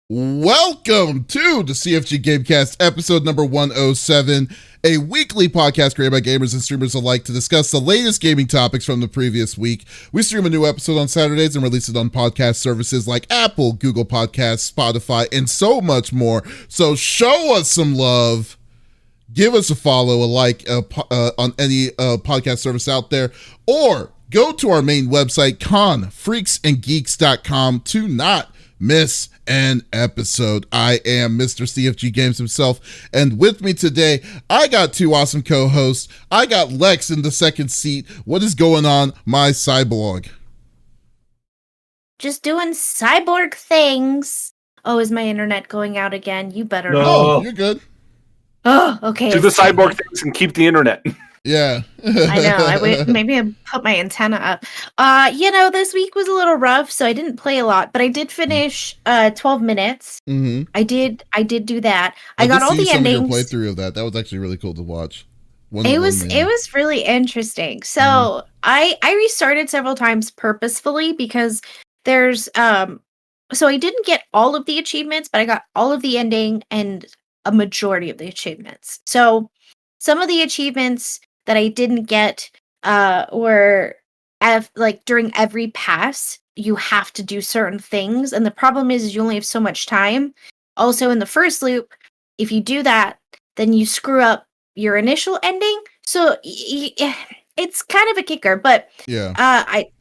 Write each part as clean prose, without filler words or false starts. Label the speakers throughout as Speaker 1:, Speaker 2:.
Speaker 1: Welcome to the CFG GameCast episode number 107, a weekly podcast created by gamers and streamers alike to discuss the latest gaming topics from the previous week. We stream a new episode on Saturdays and release it on podcast services like Apple, Google Podcasts, Spotify, and so much more. So show us some love. Give us a follow, a like on any podcast service out there, or go to our main website, confreaksandgeeks.com, to not miss an episode. I am Mr. CFG Games himself, and with me today, I got two awesome co-hosts. I got Lex in the second seat. What is going on, my cyborg?
Speaker 2: Just doing cyborg things. Oh, is my internet going out again? You better
Speaker 1: No,
Speaker 2: know.
Speaker 1: you're good.
Speaker 2: Oh, okay.
Speaker 3: Do the cyborg things and keep the internet.
Speaker 1: Yeah.
Speaker 2: I know. Maybe I put my antenna up. This week was a little rough, so I didn't play a lot, but I did finish 12 minutes.
Speaker 1: Mm-hmm.
Speaker 2: I did do that. I got all the endings.
Speaker 1: Of your playthrough of that. That was actually really cool to watch.
Speaker 2: It was really interesting. So I restarted several times purposefully because there's so I didn't get all of the achievements, but I got all of the ending and a majority of the achievements. So some of the achievements that I didn't get were during every pass, you have to do certain things. And the problem is you only have so much time. Also, in the first loop, if you do that, then you screw up your initial ending. So it's kind of a kicker. But yeah,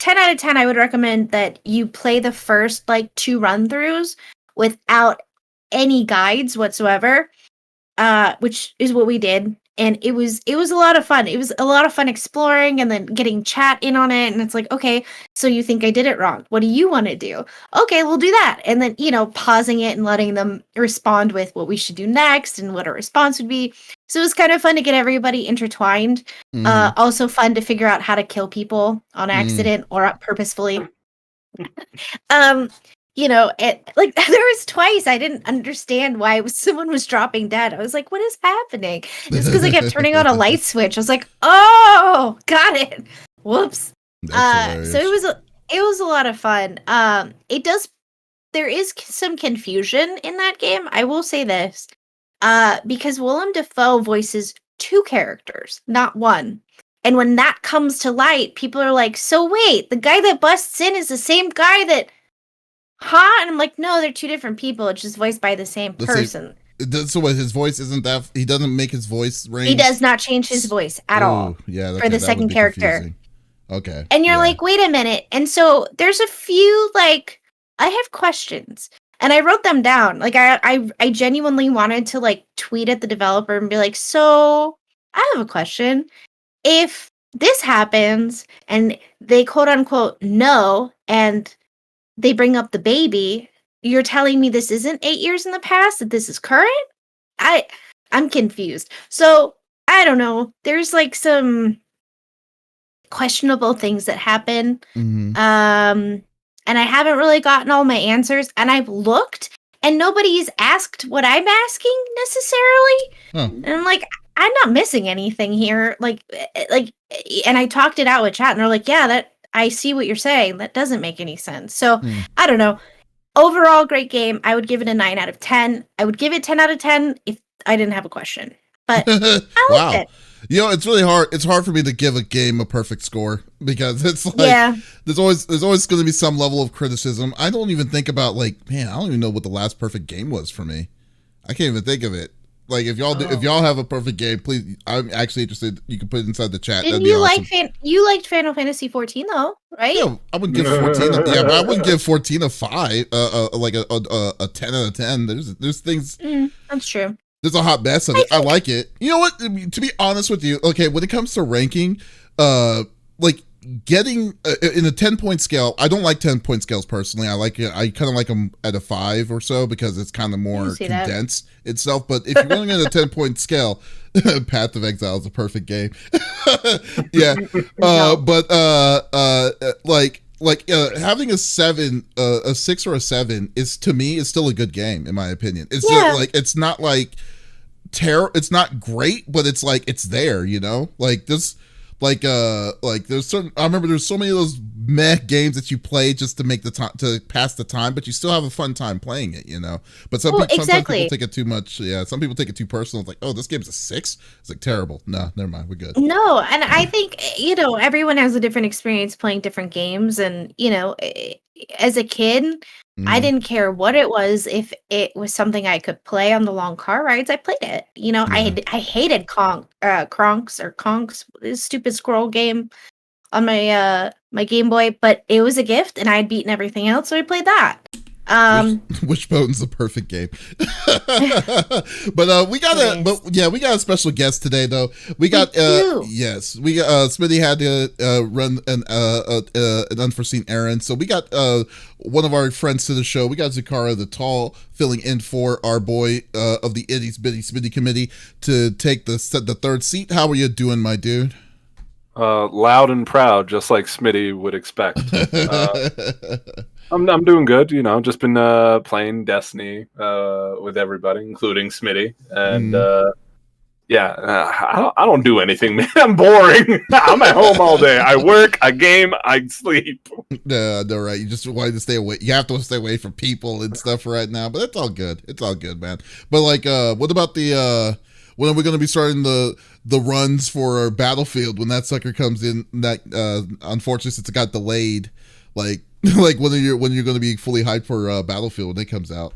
Speaker 2: 10 out of 10, I would recommend that you play the first 2 run-throughs without any guides whatsoever, which is what we did. And it was a lot of fun. It was a lot of fun exploring and then getting chat in on it. And it's like, okay, so you think I did it wrong. What do you want to do? Okay, we'll do that. And then, pausing it and letting them respond with what we should do next and what a response would be. So it was kind of fun to get everybody intertwined. Also fun to figure out how to kill people on accident or purposefully. There was twice I didn't understand why someone was dropping dead. I was like, what is happening? It's because I kept turning on a light switch. I was like, oh, got it. Whoops. So it was a lot of fun. There is some confusion in that game. I will say this, because Willem Dafoe voices 2 characters, not 1. And when that comes to light, people are like, so wait, the guy that busts in is the same guy that... Huh? And I'm like, no, they're 2 different people. It's just voiced by the same person.
Speaker 1: So what, his voice isn't that... He doesn't make his voice range?
Speaker 2: He does not change his voice at all.
Speaker 1: Yeah,
Speaker 2: for the second character.
Speaker 1: Confusing. Okay.
Speaker 2: And you're like, wait a minute. And so there's a few, I have questions. And I wrote them down. I genuinely wanted to, tweet at the developer and be like, so, I have a question. If this happens, and they quote-unquote know, and... they bring up the baby, you're telling me this isn't 8 years in the past, that this is current? I'm confused. So, I don't know. There's some questionable things that happen. And I haven't really gotten all my answers. And I've looked, and nobody's asked what I'm asking necessarily. And I'm like, I'm not missing anything here. And I talked it out with chat, and they're like, yeah, I see what you're saying. That doesn't make any sense. So, I don't know. Overall, great game. I would give it a 9 out of 10. I would give it 10 out of 10 if I didn't have a question. But I liked it.
Speaker 1: It's really hard. It's hard for me to give a game a perfect score because it's there's always going to be some level of criticism. I don't even think about I don't even know what the last perfect game was for me. I can't even think of it. If y'all have a perfect game, please. I'm actually interested. You can put it inside the chat.
Speaker 2: Didn't
Speaker 1: That'd be awesome.
Speaker 2: You liked Final Fantasy 14 though, right?
Speaker 1: Yeah, I wouldn't give 14. But I wouldn't give 14 a 5. A 10 out of 10. There's things.
Speaker 2: That's true.
Speaker 1: There's a hot mess of it. I like it. You know what? To be honest with you, okay, when it comes to ranking, getting in a 10-point scale, I don't like 10-point scales personally. I like it. I kind of like them at a 5 or so because it's kind of more condensed itself. But if you're going at a 10-point scale, Path of Exile is a perfect game. Yeah, but having a 7, a 6 or a 7 is, to me, is still a good game in my opinion. It's it's not it's not great, but it's there. There's certain, I remember there's so many of those meh games that you play just to make the time to pass the time, but you still have a fun time playing it, you know. But sometimes people take it too much. Yeah, some people take it too personal. It's like, oh, this game's a 6. It's like terrible. No, never mind, we're good.
Speaker 2: No, and I think everyone has a different experience playing different games, and as a kid, I didn't care what it was. If it was something I could play on the long car rides, I played it. I hated Conks, this stupid scroll game on my Game Boy, but it was a gift, and I had beaten everything else, so I played that.
Speaker 1: Wishbone's the perfect game. But we got a special guest today though. We got Smitty had to run an unforeseen errand, so we got one of our friends to the show. We got Zakara the Tall filling in for our boy of the Itty Bitty Smitty committee to take the third seat. How are you doing, my dude?
Speaker 3: Loud and proud, just like Smitty would expect. I'm doing good, just been playing Destiny with everybody, including Smitty, and I don't do anything, man. I'm boring. I'm at home all day. I work, I game, I sleep.
Speaker 1: No, right. You just wanted to stay away. You have to stay away from people and stuff right now, but it's all good. It's all good, man. But what about the when are we going to be starting the runs for Battlefield when that sucker comes in? That unfortunately, since it got delayed, like when you're going to be fully hyped for Battlefield when it comes out.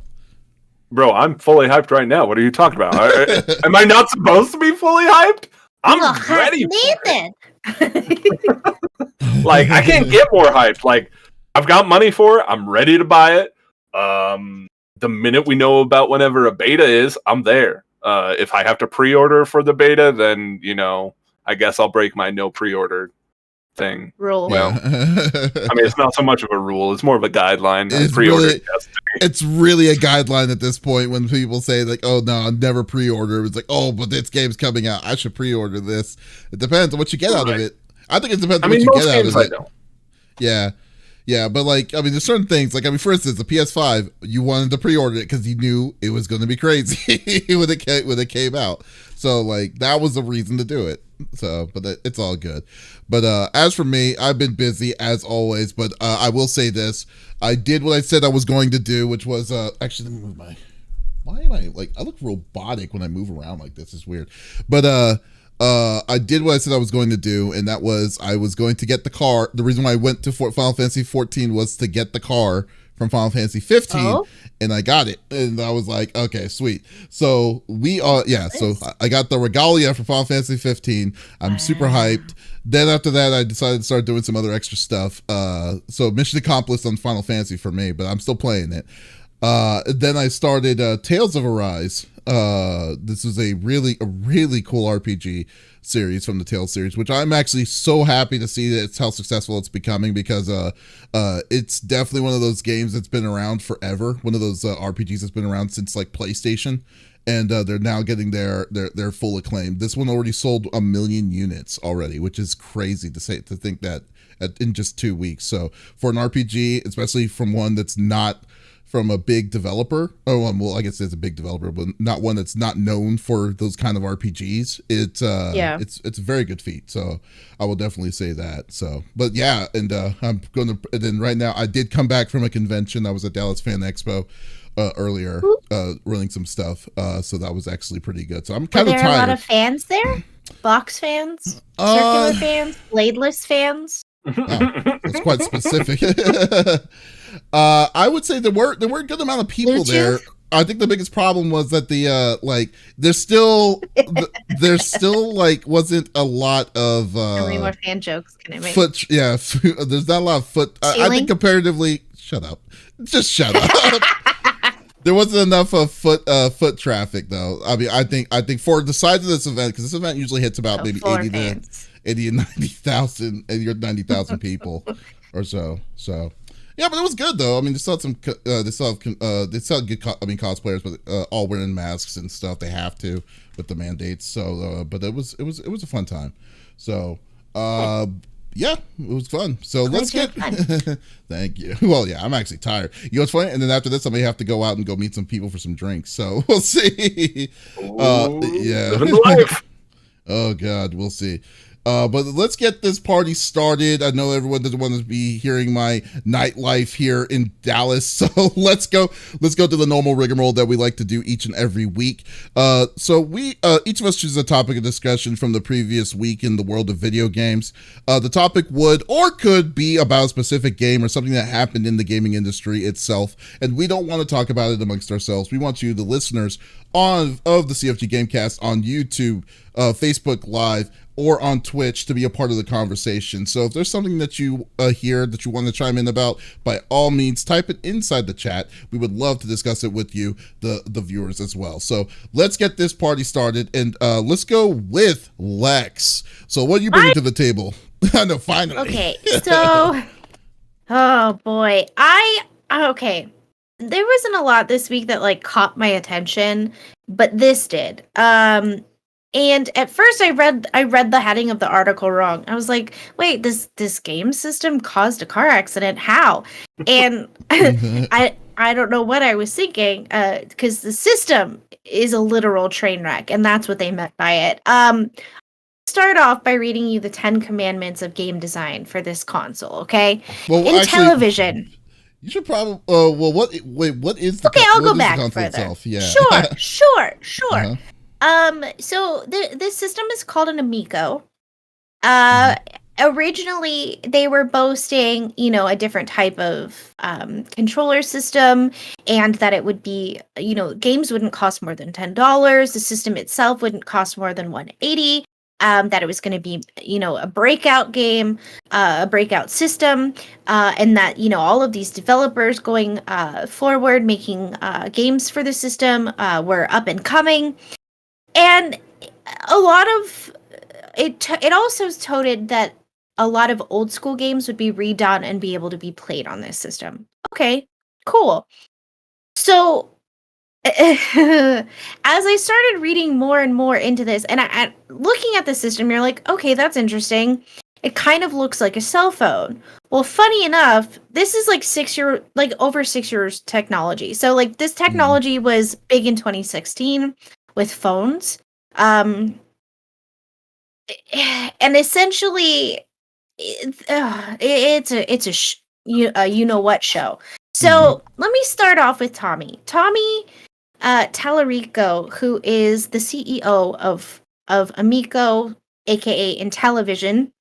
Speaker 3: Bro, I'm fully hyped right now. What are you talking about? Am I not supposed to be fully hyped? I'm ready for it. Like, I can't get more hyped. Like, I've got money for it. I'm ready to buy it. The minute we know about whenever a beta is, I'm there. If I have to pre-order for the beta, then, I guess I'll break my no pre-order thing.
Speaker 2: Rule.
Speaker 3: Well, I mean, it's not so much of a rule. It's more of a guideline.
Speaker 1: It's really a guideline at this point when people say, like, oh, no, I'll never pre-order. It's like, oh, but this game's coming out. I should pre-order this. It depends on what you get out of it. I think it depends on what you get out of it. Yeah. Yeah, but there's certain things. For instance, the PS5, you wanted to pre-order it because you knew it was going to be crazy when it came out. So, that was the reason to do it. So, but it's all good. But as for me, I've been busy as always. But I will say this: I did what I said I was going to do, which was actually let me move my. Why am I I look robotic when I move around like this? It's weird. But I did what I said I was going to do, and that was I was going to get the car. The reason why I went to Final Fantasy 14 was to get the car from Final Fantasy 15, and I got it, and I was like, okay, sweet. So so I got the regalia from Final Fantasy 15. I'm super hyped. Then after that, I decided to start doing some other extra stuff. So mission accomplished on Final Fantasy for me, but I'm still playing it. Then I started Tales of Arise. This is a really cool RPG series from the Tales series, which I'm actually so happy to see that it's how successful it's becoming, because it's definitely one of those games that's been around forever. One of those RPGs that's been around since PlayStation, and they're now getting their full acclaim. This one already sold 1 million units already, which is crazy to think that in just 2 weeks. So for an RPG, especially from one that's not from a big developer, I guess it's a big developer, but not one that's not known for those kind of RPGs. It's a very good feat. So I will definitely say that. So, but yeah, and I'm going to. And then right now, I did come back from a convention. I was at Dallas Fan Expo earlier, running some stuff. So that was actually pretty good. So I'm kind of tired.
Speaker 2: Are there a lot of fans there? Box fans, circular fans, bladeless fans.
Speaker 1: That's quite specific. I would say there were a good amount of people there. I think the biggest problem was that there's still wasn't a lot of
Speaker 2: how many more fan jokes can I make?
Speaker 1: There's not a lot of foot. I think comparatively, shut up. Just shut up. There wasn't enough of foot traffic though. I mean, I think for the size of this event, because this event usually hits about maybe 80 and 90,000, and you're 90,000 people or so. So yeah, but it was good though. I mean, they still good cosplayers, but all wearing masks and stuff. They have to with the mandates. So, but it was a fun time. So, yeah, it was fun. So let's get. Thank you. Well, yeah, I'm actually tired. You know what's funny? And then after this, I may have to go out and go meet some people for some drinks. So we'll see. Yeah.
Speaker 3: Living the life.
Speaker 1: Oh God, we'll see. But let's get this party started. I know everyone doesn't want to be hearing my nightlife here in Dallas, so let's go to the normal rigmarole that we like to do each and every week. So we each of us chooses a topic of discussion from the previous week in the world of video games. The topic would or could be about a specific game or something that happened in the gaming industry itself, and we don't want to talk about it amongst ourselves. We want you, the listeners of the CFG GameCast, on YouTube, Facebook Live, or on Twitch, to be a part of the conversation. So if there's something that you hear that you want to chime in about, by all means, type it inside the chat. We would love to discuss it with you, the viewers, as well. So let's get this party started, and let's go with Lex. So what are you bringing to the table? I know, finally.
Speaker 2: Okay, so, oh boy, okay. There wasn't a lot this week that like caught my attention, but this did. And at first I read the heading of the article wrong. I was like, wait, this game system caused a car accident? How? And I don't know what I was thinking, because the system is a literal train wreck, and that's what they meant by it. Start off by reading you the 10 commandments of game design for this console, okay?
Speaker 1: Well,
Speaker 2: in television.
Speaker 1: You should probably. What is the?
Speaker 2: Okay, I'll go back further.
Speaker 1: Itself? Yeah.
Speaker 2: Sure.
Speaker 1: Uh-huh.
Speaker 2: So this system is called an Amico. Originally, they were boasting, a different type of controller system, and that it would be, games wouldn't cost more than $10. The system itself wouldn't cost more than $180. That it was going to be, a breakout game, a breakout system, and that, all of these developers going forward, making games for the system were up and coming. And a lot of it also touted that a lot of old school games would be redone and be able to be played on this system. Okay, cool. So as I started reading more and more into this, and I looking at the system, you're like, okay, that's interesting. It kind of looks like a cell phone. Well, funny enough, this is like over 6 years technology. So like this technology was big in 2016 with phones. And essentially it's a you know what show. So let me start off with Tommy Tallarico, who is the CEO of Amico, aka Intellivision,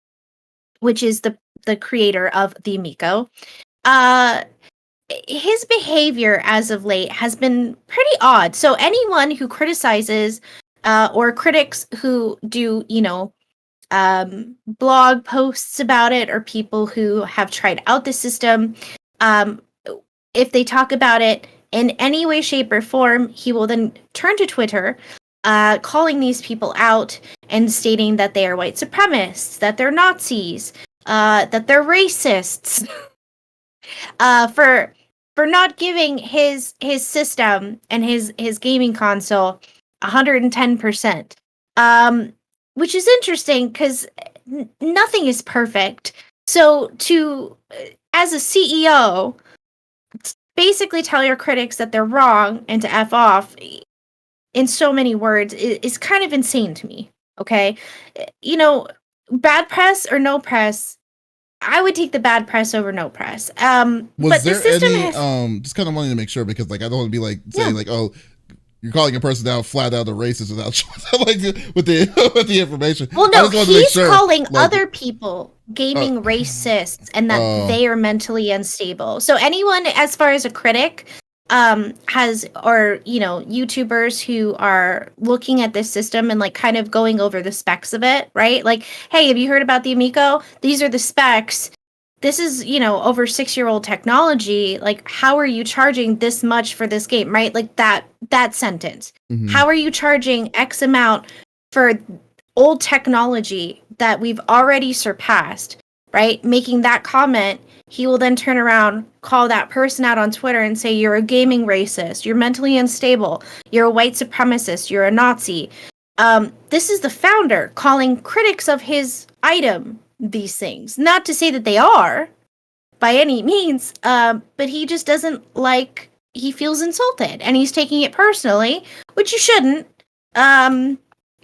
Speaker 2: which is the creator of the Amico. His behavior as of late has been pretty odd. So anyone who criticizes or critics who do, blog posts about it, or people who have tried out the system, if they talk about it in any way, shape, or form, he will then turn to Twitter, calling these people out and stating that they are white supremacists, that they're Nazis, that they're racists, for not giving his system and his gaming console 110%. Which is interesting because nothing is perfect. So as a CEO, basically tell your critics that they're wrong and to F off in so many words is kind of insane to me. Okay. Bad press or no press, I would take the bad press over no press.
Speaker 1: Was
Speaker 2: but
Speaker 1: there
Speaker 2: the system
Speaker 1: any, just kind of wanting to make sure, because like, I don't want to be like saying like, oh, you're calling a person out flat out a racist without like with the information.
Speaker 2: Well, no, he's calling other people gaming racists and that they are mentally unstable. So anyone, as far as a critic, has, or YouTubers who are looking at this system and like kind of going over the specs of it, right? Like, hey, have you heard about the Amico? These are the specs. This is, over 6-year-old technology. Like, how are you charging this much for this game, right? Like that sentence. How are you charging X amount for old technology that we've already surpassed, right? Making that comment, he will then turn around, call that person out on Twitter and say, you're a gaming racist, you're mentally unstable, you're a white supremacist, you're a Nazi. This is the founder calling critics of his item these things. Not to say that they are, by any means, but he just doesn't like, he feels insulted, and he's taking it personally, which you shouldn't.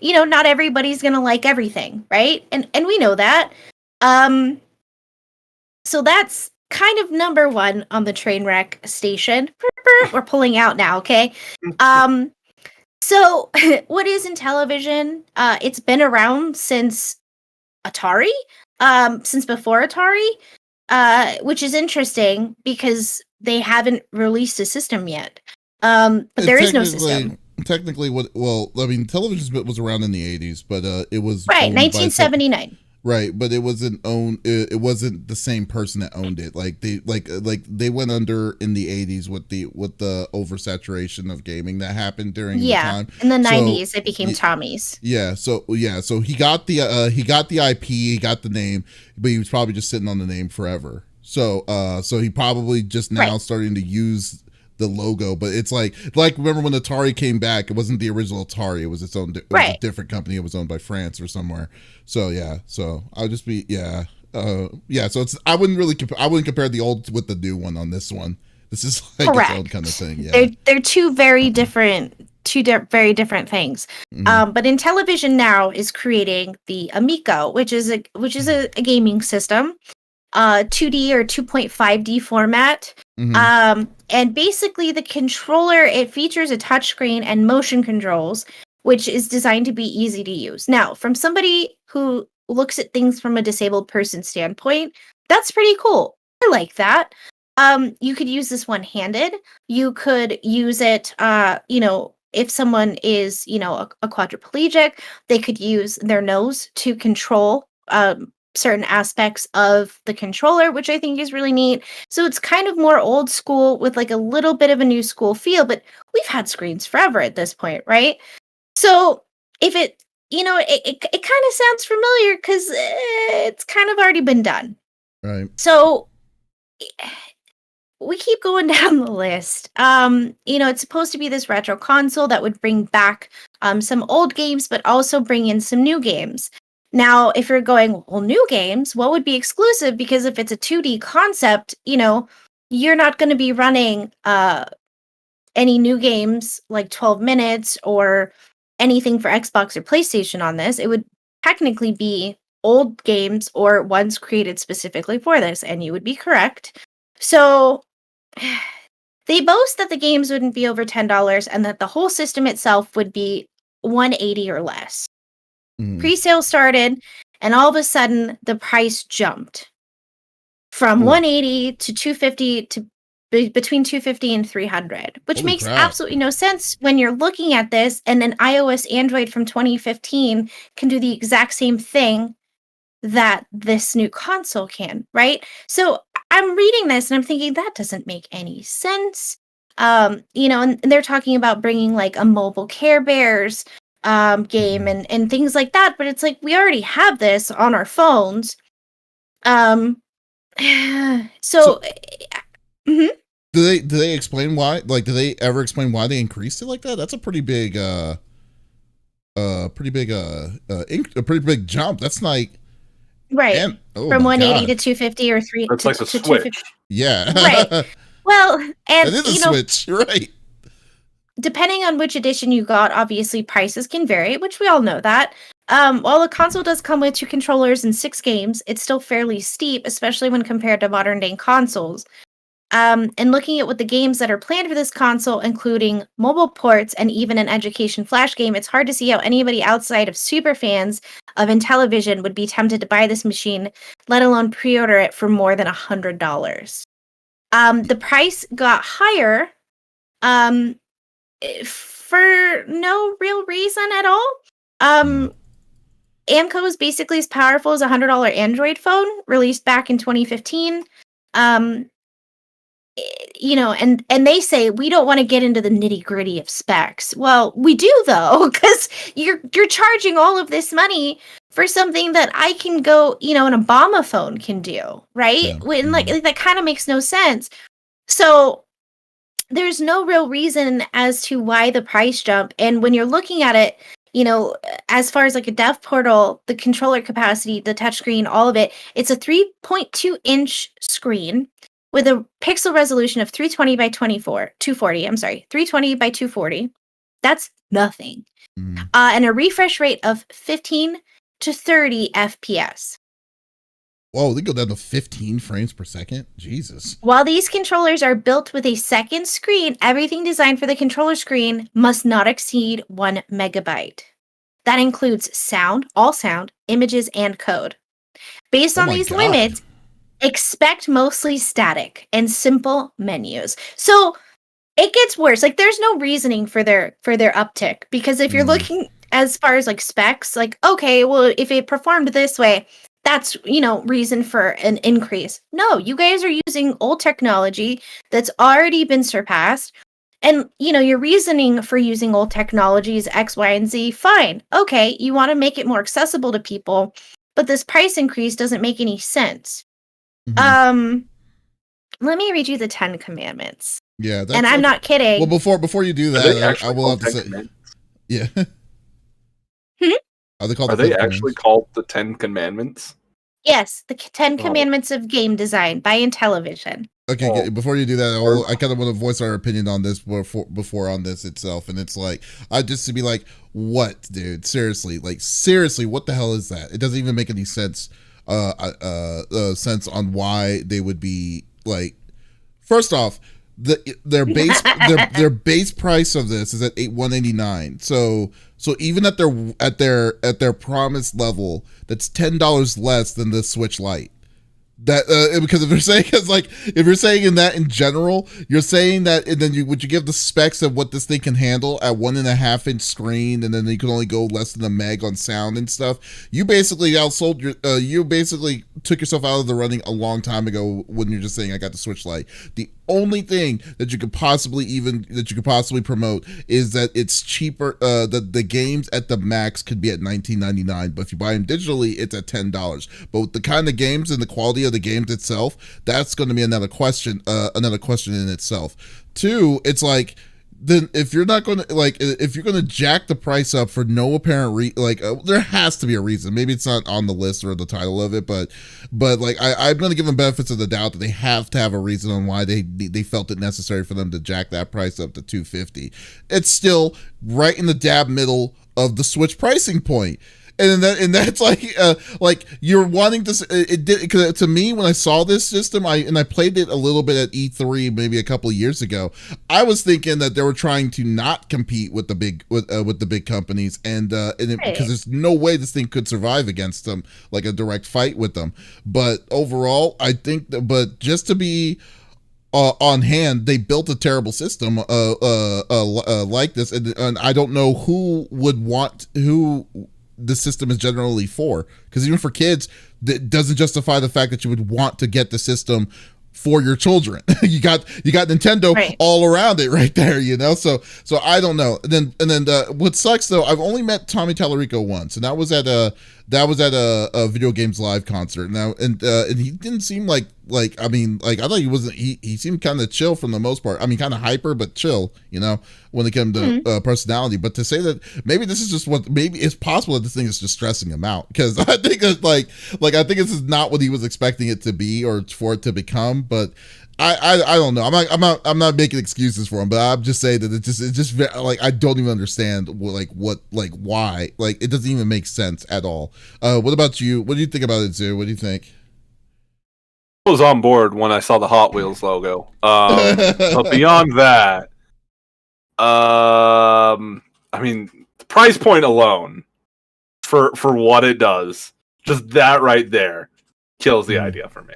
Speaker 2: not everybody's going to like everything, right? And we know that. So that's kind of number one on the Trainwreck station. We're pulling out now, okay? So what is Intellivision? It's been around since Atari, since before Atari, which is interesting because they haven't released a system yet. But there is no system.
Speaker 1: Technically, television was around in the 80s, but it was
Speaker 2: right, 1979.
Speaker 1: Right, but it wasn't owned. It wasn't the same person that owned it. Like they went under in the 80s with the oversaturation of gaming that happened during the time.
Speaker 2: In the 90s, it became Tommy's.
Speaker 1: So he got the IP, he got the name, but he was probably just sitting on the name forever. So he probably just now starting to use the logo, but it's like remember when Atari came back, it wasn't the original Atari, it was its own was a different company. It was owned by France or somewhere. So I'll just be so it's I wouldn't compare the old with the new one on this one. This is like its own kind of thing.
Speaker 2: They're two very different things. But Intellivision now is creating the Amico, which is a gaming system, 2D or 2.5D format. And basically the controller, it features a touchscreen and motion controls, which is designed to be easy to use. Now, from somebody who looks at things from a disabled person standpoint, that's pretty cool. I like that. You could use this one-handed. You could use it, if someone is, a quadriplegic, they could use their nose to control certain aspects of the controller, which I think is really neat. So it's kind of more old school with like a little bit of a new school feel, but we've had screens forever at this point, right? So if it, it kind of sounds familiar because it's kind of already been done.
Speaker 1: Right.
Speaker 2: So we keep going down the list. It's supposed to be this retro console that would bring back some old games, but also bring in some new games. Now, if you're going, well, new games, what would be exclusive? Because if it's a 2D concept, you're not going to be running any new games like 12 minutes or anything for Xbox or PlayStation on this. It would technically be old games or ones created specifically for this, and you would be correct. So they boast that the games wouldn't be over $10 and that the whole system itself would be $180 or less. Pre-sale started, and all of a sudden, the price jumped from $180 to $250 to between $250 and $300, which makes absolutely no sense when you're looking at this. And an iOS Android from 2015 can do the exact same thing that this new console can, right? So I'm reading this and I'm thinking that doesn't make any sense. And they're talking about bringing like a mobile Care Bears game and things like that, but it's like we already have this on our phones.
Speaker 1: Do they explain why? Like, do they ever explain why they increased it like that? That's a pretty big jump. That's like
Speaker 2: from 180 to 250 or 3.
Speaker 3: That's like a switch.
Speaker 1: Yeah.
Speaker 2: Right. Well, and
Speaker 1: it is a switch. Right.
Speaker 2: Depending on which edition you got, obviously prices can vary, which we all know that. While the console does come with 2 controllers and 6 games, it's still fairly steep, especially when compared to modern day consoles. And looking at what the games that are planned for this console, including mobile ports and even an education flash game, it's hard to see how anybody outside of super fans of Intellivision would be tempted to buy this machine, let alone pre-order it for more than $100. The price got higher for no real reason at all. Amico is basically as powerful as a $100 Android phone released back in 2015. And they say we don't want to get into the nitty-gritty of specs. Well, we do though, because you're charging all of this money for something that I can go, an Obama phone can do, right? Yeah. When like that kind of makes no sense. So there's no real reason as to why the price jump. And when you're looking at it, as far as like a dev portal, the controller capacity, the touchscreen, all of it, it's a 3.2 inch screen with a pixel resolution of 320 by 240. That's nothing.
Speaker 1: Mm.
Speaker 2: And a refresh rate of 15 to 30 FPS.
Speaker 1: Whoa, they go down to 15 frames per second? Jesus.
Speaker 2: While these controllers are built with a second screen, everything designed for the controller screen must not exceed 1 megabyte. That includes sound, all sound, images, and code. Based on these limits, expect mostly static and simple menus. So it gets worse. Like, there's no reasoning for their uptick, because if you're looking as far as like specs, like, okay, well, if it performed this way, that's, reason for an increase. No, you guys are using old technology that's already been surpassed. And, your reasoning for using old technology is X, Y, and Z. Fine. Okay, you want to make it more accessible to people, but this price increase doesn't make any sense. Let me read you the 10 Commandments.
Speaker 1: Yeah,
Speaker 2: and I'm not kidding.
Speaker 1: Well, before you do that, I will have to say, yeah. Are they
Speaker 3: actually called the 10 Commandments?
Speaker 2: Yes, the 10 Commandments of game design by Intellivision.
Speaker 1: Okay, before you do that, I kind of want to voice our opinion on this before on this itself, and it's like, I just to be like, what, dude? Seriously, what the hell is that? It doesn't even make any sense. Sense on why they would be like. First off, their base price of this is at $189. So even at their promised level, that's $10 less than the Switch Lite. That because if you're saying in that in general, you're saying that, and then would you give the specs of what this thing can handle at 1.5-inch screen, and then you can only go less than a meg on sound and stuff. You basically outsold you basically took yourself out of the running a long time ago when you're just saying I got the Switch Lite. The only thing that you could possibly promote is that it's cheaper. That the games at the max could be at $19.99, but if you buy them digitally, it's at $10. But with the kind of games and the quality of the games itself, that's going to be another question in itself. Two, it's like, then if you're not going to if you're going to jack the price up for no apparent there has to be a reason. Maybe it's not on the list or the title of it, but like I'm going to give them benefits of the doubt that they have to have a reason on why they felt it necessary for them to jack that price up to $250. It's still right in the dab middle of the Switch pricing point. And that's like you're wanting to. To me, when I saw this system, I played it a little bit at E3 maybe a couple of years ago. I was thinking that they were trying to not compete with the big companies, because there's no way this thing could survive against them, like a direct fight with them. But overall, I think but just to be on hand, they built a terrible system like this, and I don't know who the system is generally for, because even for kids, that doesn't justify the fact that you would want to get the system for your children. you got Nintendo all around it right there, so I don't know. And then what sucks though, I've only met Tommy Tallarico once, and that was at a Video Games Live concert. Now and he didn't seem like I thought he wasn't. He seemed kind of chill for the most part. I mean, kind of hyper but chill, when it came to personality. But to say that maybe this is just maybe it's possible that this thing is just stressing him out, because I think it's I think this is not what he was expecting it to be or for it to become. But I don't know. I'm not making excuses for him, but I'm just saying that it's just I don't even understand why it doesn't even make sense at all. What about you? What do you think about it, Zoo? What do you think?
Speaker 3: I was on board when I saw the Hot Wheels logo. But beyond that, I mean, the price point alone for what it does, just that right there, kills the idea for me.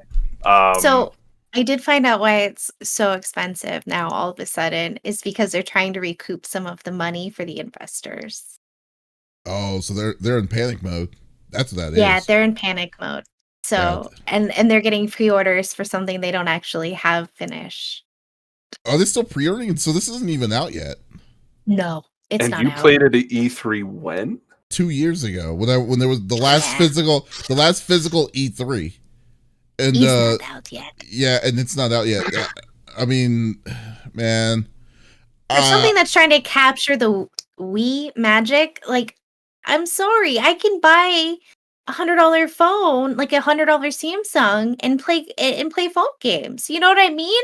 Speaker 2: So I did find out why it's so expensive now all of a sudden is because they're trying to recoup some of the money for the investors.
Speaker 1: Oh, so they're in panic mode. That's what that is.
Speaker 2: Yeah, they're in panic mode. So and they're getting pre-orders for something they don't actually have finished.
Speaker 1: Are they still pre-ordering? So this isn't even out yet.
Speaker 2: No, it's not out.
Speaker 3: And you played it at E3 when?
Speaker 1: 2 years ago, when there was the last physical E3. And
Speaker 2: it's not out yet.
Speaker 1: Yeah, and it's not out yet. I mean, man.
Speaker 2: For something that's trying to capture the Wii magic, I'm sorry, I can buy $100 phone, like $100 Samsung, and play phone games. You know what I mean?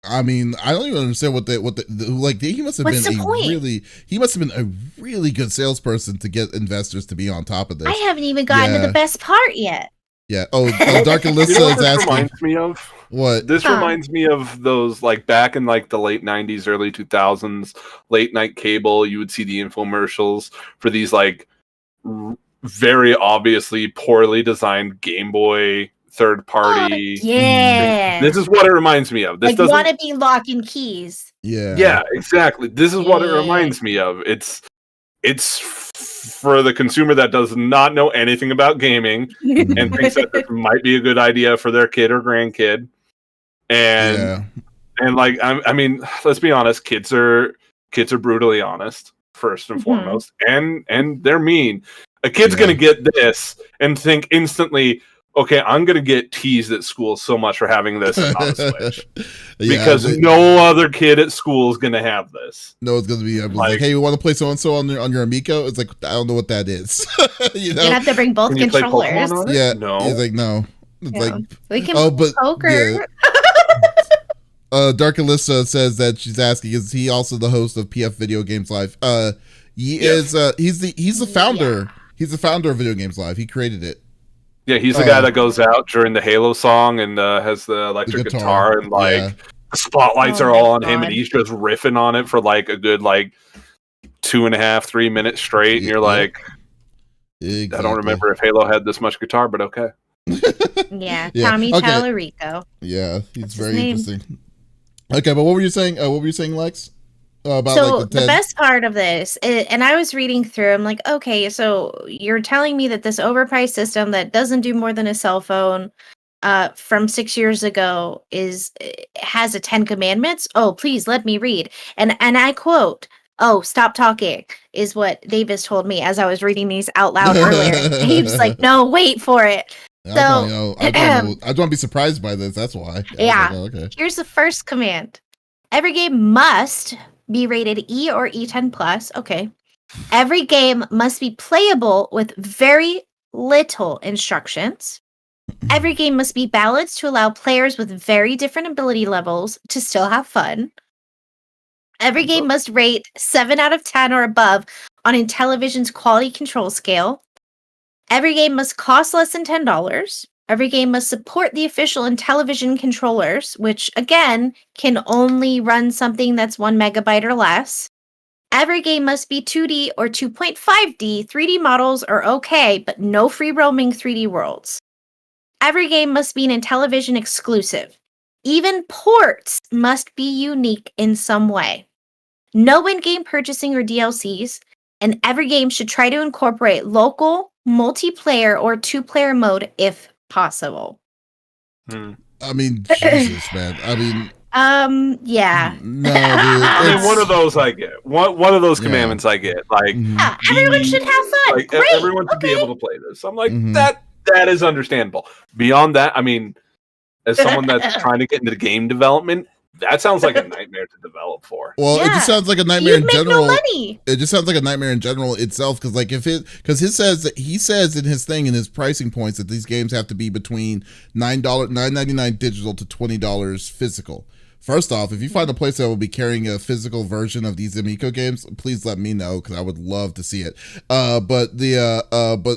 Speaker 1: I mean, I don't even understand what like he must have
Speaker 2: What's
Speaker 1: been
Speaker 2: the point?
Speaker 1: he must have been a really good salesperson to get investors to be on top of this.
Speaker 2: I haven't even gotten to the best part yet.
Speaker 1: Yeah. Oh, Dark Alyssa is asking.
Speaker 3: Reminds me of
Speaker 1: what?
Speaker 3: This reminds me of those, like, back in like the late 90s, early 2000s, late night cable. You would see the infomercials for these like very obviously poorly designed Game Boy third party.
Speaker 2: Yeah.
Speaker 3: This is what it reminds me of. This
Speaker 2: doesn't want to be lock and keys.
Speaker 1: Yeah.
Speaker 3: Yeah, exactly. This is what it reminds me of. It's for the consumer that does not know anything about gaming and thinks that this might be a good idea for their kid or grandkid. And like I mean, let's be honest, kids are brutally honest first and foremost, and they're mean. A kid's gonna get this and think instantly, okay, I'm gonna get teased at school so much for having this and not a Switch because no other kid at school is gonna have this.
Speaker 1: No, it's gonna be like, hey, you want to play so and so on your Amico? It's like, I don't know what that is. You know?
Speaker 2: You have to bring both controllers.
Speaker 1: Yeah,
Speaker 3: no,
Speaker 1: it's like no. It's like
Speaker 2: we can poker.
Speaker 1: Yeah. Dark Alyssa says that she's asking, is he also the host of PF Video Games Live? He is. He's the founder. Yeah. He's the founder of Video Games Live. He created it.
Speaker 3: Yeah, he's the guy that goes out during the Halo song and has the electric guitar and like the spotlights are all on him, and he's just riffing on it for like a good 2.5-3 minutes straight. And you're like, exactly. I don't remember if Halo had this much guitar, but okay.
Speaker 2: Yeah, Tommy Tallarico.
Speaker 1: Yeah, he's very interesting. Okay, but what were you saying? Lex? About
Speaker 2: so the best part of this, and I was reading through, I'm like, okay, so you're telling me that this overpriced system that doesn't do more than a cell phone from 6 years ago has a 10 commandments? Oh, please let me read. And I quote, "Oh, stop talking," is what Davis told me as I was reading these out loud earlier. He was like, "No, wait for it." So
Speaker 1: I don't want to be surprised by this. That's why.
Speaker 2: Yeah. Like, okay. Here's the first command: every game must be rated E or E10 plus. Okay. Every game must be playable with very little instructions. Every game must be balanced to allow players with very different ability levels to still have fun. Every game must rate 7 out of 10 or above on Intellivision's quality control scale. Every game must cost less than $10. Every game must support the official Intellivision controllers, which, again, can only run something that's 1 megabyte or less. Every game must be 2D or 2.5D. 3D models are okay, but no free roaming 3D worlds. Every game must be an Intellivision exclusive. Even ports must be unique in some way. No in-game purchasing or DLCs, and every game should try to incorporate local, multiplayer, or 2-player mode if possible.
Speaker 1: I mean, Jesus, man. I mean,
Speaker 2: yeah.
Speaker 1: No, dude, I
Speaker 3: mean, one of those I get. One of those commandments I get. Like,
Speaker 2: everyone should have fun.
Speaker 3: Like,
Speaker 2: great.
Speaker 3: Everyone should be able to play this. I'm like, that is understandable. Beyond that, I mean, as someone that's trying to get into game development, that sounds like a nightmare to develop for.
Speaker 1: Well, it just sounds like a nightmare in general.
Speaker 2: No money.
Speaker 1: It just sounds like a nightmare in general itself, because like he says in his thing, in his pricing points, that these games have to be between $9.99 digital to $20 physical. First off, if you find a place that will be carrying a physical version of these Amico games, please let me know, because I would love to see it. But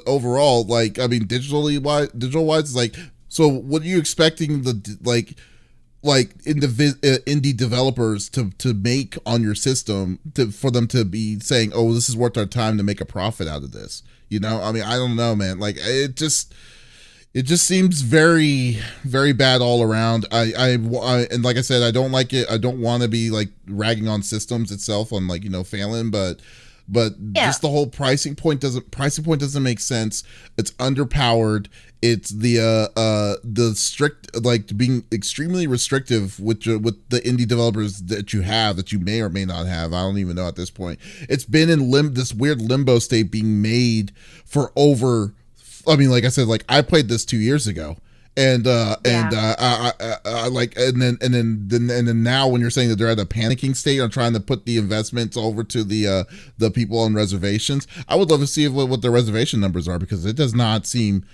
Speaker 1: overall, like, I mean, digital wise, is like, so what are you expecting indie developers to make on your system for them to be saying, oh, this is worth our time to make a profit out of this? You know, I mean, I don't know, man. Like, it just seems very, very bad all around. I and like I said, I don't like it. I don't want to be like ragging on systems itself on, like, you know, failing, but just the whole pricing point doesn't make sense. It's underpowered. It's the strict, like, being extremely restrictive with the indie developers that you may or may not have. I don't even know at this point. It's been in this weird limbo state being made for over. I mean, like I said, like, I played this 2 years ago, and I like, and then now when you're saying that they're at a panicking state on trying to put the investments over to the people on reservations, I would love to see what the reservation numbers are, because it does not seem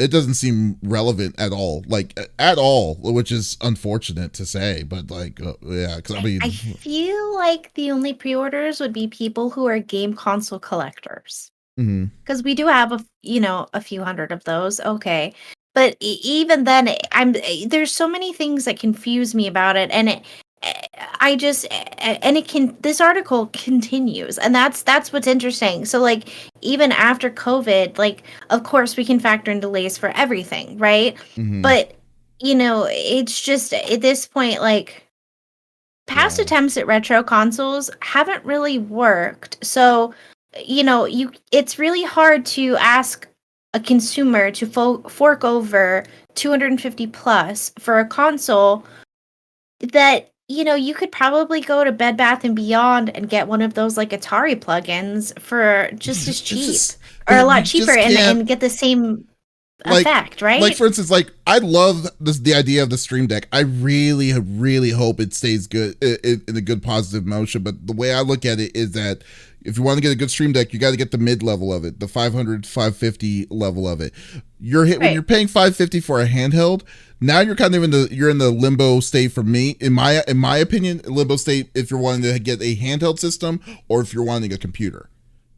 Speaker 1: it doesn't seem relevant at all, like at all, which is unfortunate to say, but like, yeah, because I mean,
Speaker 2: I feel like the only pre-orders would be people who are game console collectors, because we do have a few hundred of those. Okay, but even then, there's so many things that confuse me about it, and this article continues, and that's what's interesting. So like, even after COVID, like, of course we can factor in delays for everything, right? But it's just at this point, like, past attempts at retro consoles haven't really worked. So it's really hard to ask a consumer to fork over 250 plus for a console that you could probably go to Bed Bath and Beyond and get one of those like Atari plugins for just as cheap, or a lot cheaper, and get the same effect, right?
Speaker 1: Like, for instance, like, I love the idea of the Stream Deck. I really, really hope it stays good in a good positive motion. But the way I look at it is that if you want to get a good Stream Deck, you got to get the mid level of it, the 500, 550 level of it. When you're paying $550 for a handheld. Now you're kind of in the limbo state for me. In my opinion, limbo state if you're wanting to get a handheld system or if you're wanting a computer.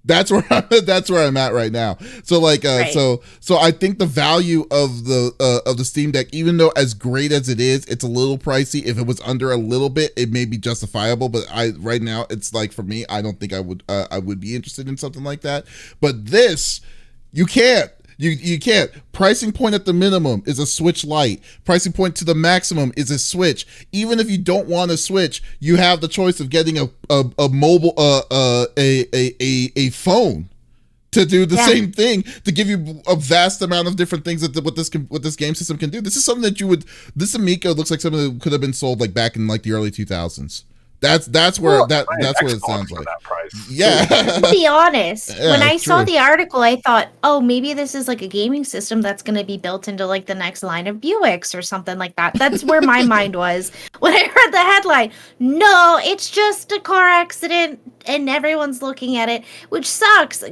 Speaker 1: That's where I'm at right now. So like, so I think the value of the Steam Deck, even though as great as it is, it's a little pricey. If it was under a little bit, it may be justifiable. But right now, it's like, for me, I don't think I would be interested in something like that. But this, you can't. You can't. Pricing point at the minimum is a Switch Lite. Pricing point to the maximum is a Switch. Even if you don't want a Switch, you have the choice of getting a mobile a phone to do the same thing, to give you a vast amount of different things that what this game system can do. This is something that this Amico looks like something that could have been sold like back in like the early 2000s. That's where what it sounds like.
Speaker 3: That price.
Speaker 1: Yeah.
Speaker 2: To be honest, when I saw the article, I thought, oh, maybe this is like a gaming system that's going to be built into like the next line of Buicks or something like that. That's where my mind was when I heard the headline. No, it's just a car accident and everyone's looking at it, which sucks.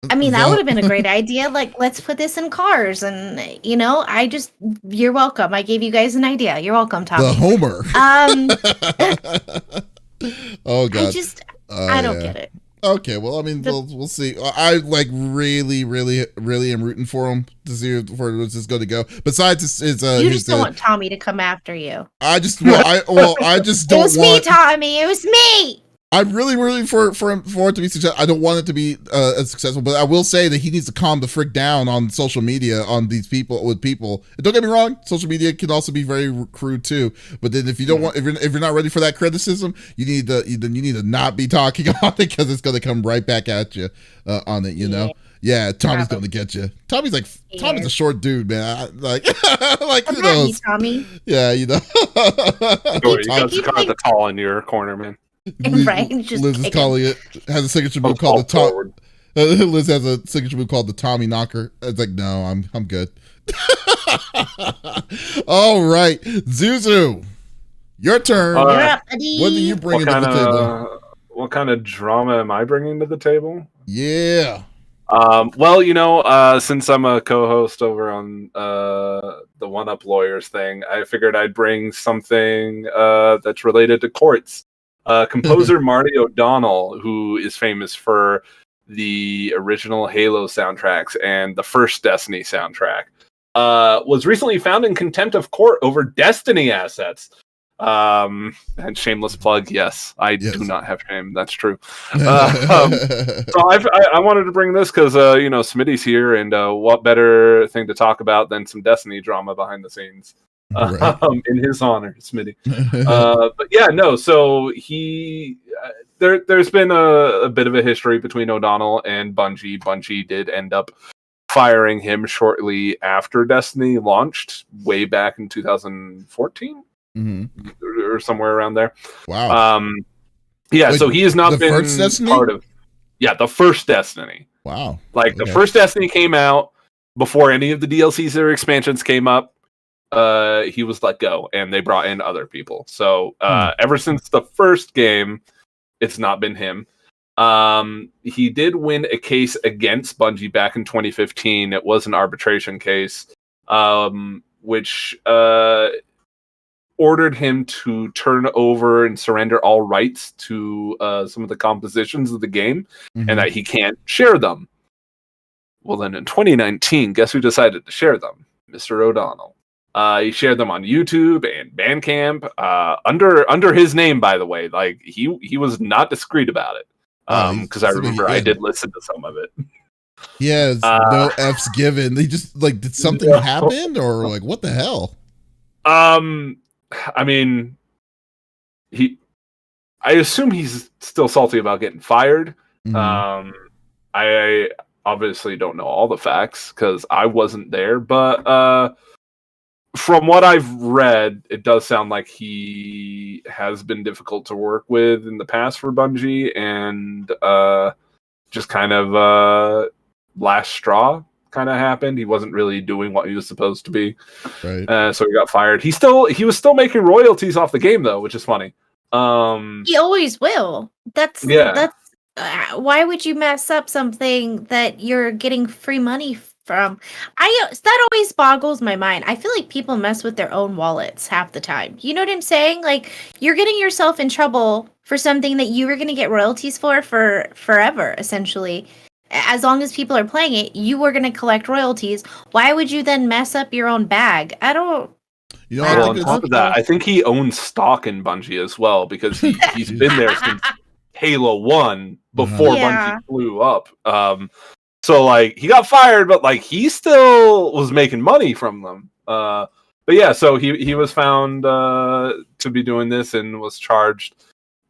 Speaker 2: I mean, that would have been a great idea. Like, let's put this in cars, and you're welcome. I gave you guys an idea. You're welcome, Tommy.
Speaker 1: The Homer. Oh God.
Speaker 2: I don't get it.
Speaker 1: Okay, well, I mean, we'll see. I like really, really, really am rooting for him to see where this is going to go. Besides, you
Speaker 2: just don't want Tommy to come after you.
Speaker 1: I just don't.
Speaker 2: It was me, Tommy. It was me.
Speaker 1: I'm really rooting for it to be successful. I don't want it to be as successful, but I will say that he needs to calm the frick down on social media on these people. And don't get me wrong, social media can also be very crude too. But then if you don't want, if you're not ready for that criticism, you need to not be talking on it, because it's going to come right back at you on it. Yeah, Tommy's going to get you. Tommy's a short dude, man. Like
Speaker 2: who knows? Tommy.
Speaker 1: Yeah,
Speaker 3: you got the tall in your corner, man.
Speaker 2: Right,
Speaker 1: Liz is calling it, has a signature move called the Tom. Liz has a signature move called the Tommy Knocker. It's like, no, I'm good. All right, Zuzu, your turn. What are you bringing to the table?
Speaker 3: What kind of drama am I bringing to the table?
Speaker 1: Yeah.
Speaker 3: Well, since I'm a co-host over on the One Up Lawyers thing, I figured I'd bring something that's related to courts. Composer Marty O'Donnell, who is famous for the original Halo soundtracks and the first Destiny soundtrack, was recently found in contempt of court over Destiny assets. And shameless plug, yes, I do not have shame. That's true. So I wanted to bring this because Smitty's here, and what better thing to talk about than some Destiny drama behind the scenes. Right. In his honor, Smitty. But yeah, no. So there's been a bit of a history between O'Donnell and Bungie. Bungie did end up firing him shortly after Destiny launched, way back in 2014, or somewhere around there.
Speaker 1: Wow.
Speaker 3: Yeah. Wait, so he has not been part of. Yeah, the first Destiny.
Speaker 1: Wow.
Speaker 3: Like the first Destiny came out before any of the DLCs or expansions came up. He was let go, and they brought in other people. So ever since the first game, it's not been him. He did win a case against Bungie back in 2015. It was an arbitration case, which ordered him to turn over and surrender all rights to some of the compositions of the game, and that he can't share them. Well, then in 2019, guess who decided to share them? Mr. O'Donnell. He shared them on YouTube and Bandcamp under his name, by the way. Like he was not discreet about it. Because I remember I did listen to some of it.
Speaker 1: Yeah, no F's given. They just like, did something happen, or like, what the hell?
Speaker 3: I mean, I assume he's still salty about getting fired. I obviously don't know all the facts because I wasn't there, but from what I've read, it does sound like he has been difficult to work with in the past for Bungie, and just kind of last straw kind of happened. He wasn't really doing what he was supposed to be,
Speaker 1: right?
Speaker 3: So he got fired. He was still making royalties off the game though, which is funny.
Speaker 2: He always will. That's why would you mess up something that you're getting free money from? That always boggles my mind. I feel like people mess with their own wallets half the time. You know what I'm saying? Like, you're getting yourself in trouble for something that you were going to get royalties for forever, essentially. As long as people are playing it, you were going to collect royalties. Why would you then mess up your own bag? I don't.
Speaker 1: You know,
Speaker 3: on top of that, I think he owns stock in Bungie as well, because he's been there since Halo 1 before Bungie blew up. So like, he got fired, but like, he still was making money from them. But yeah, so he was found to be doing this and was charged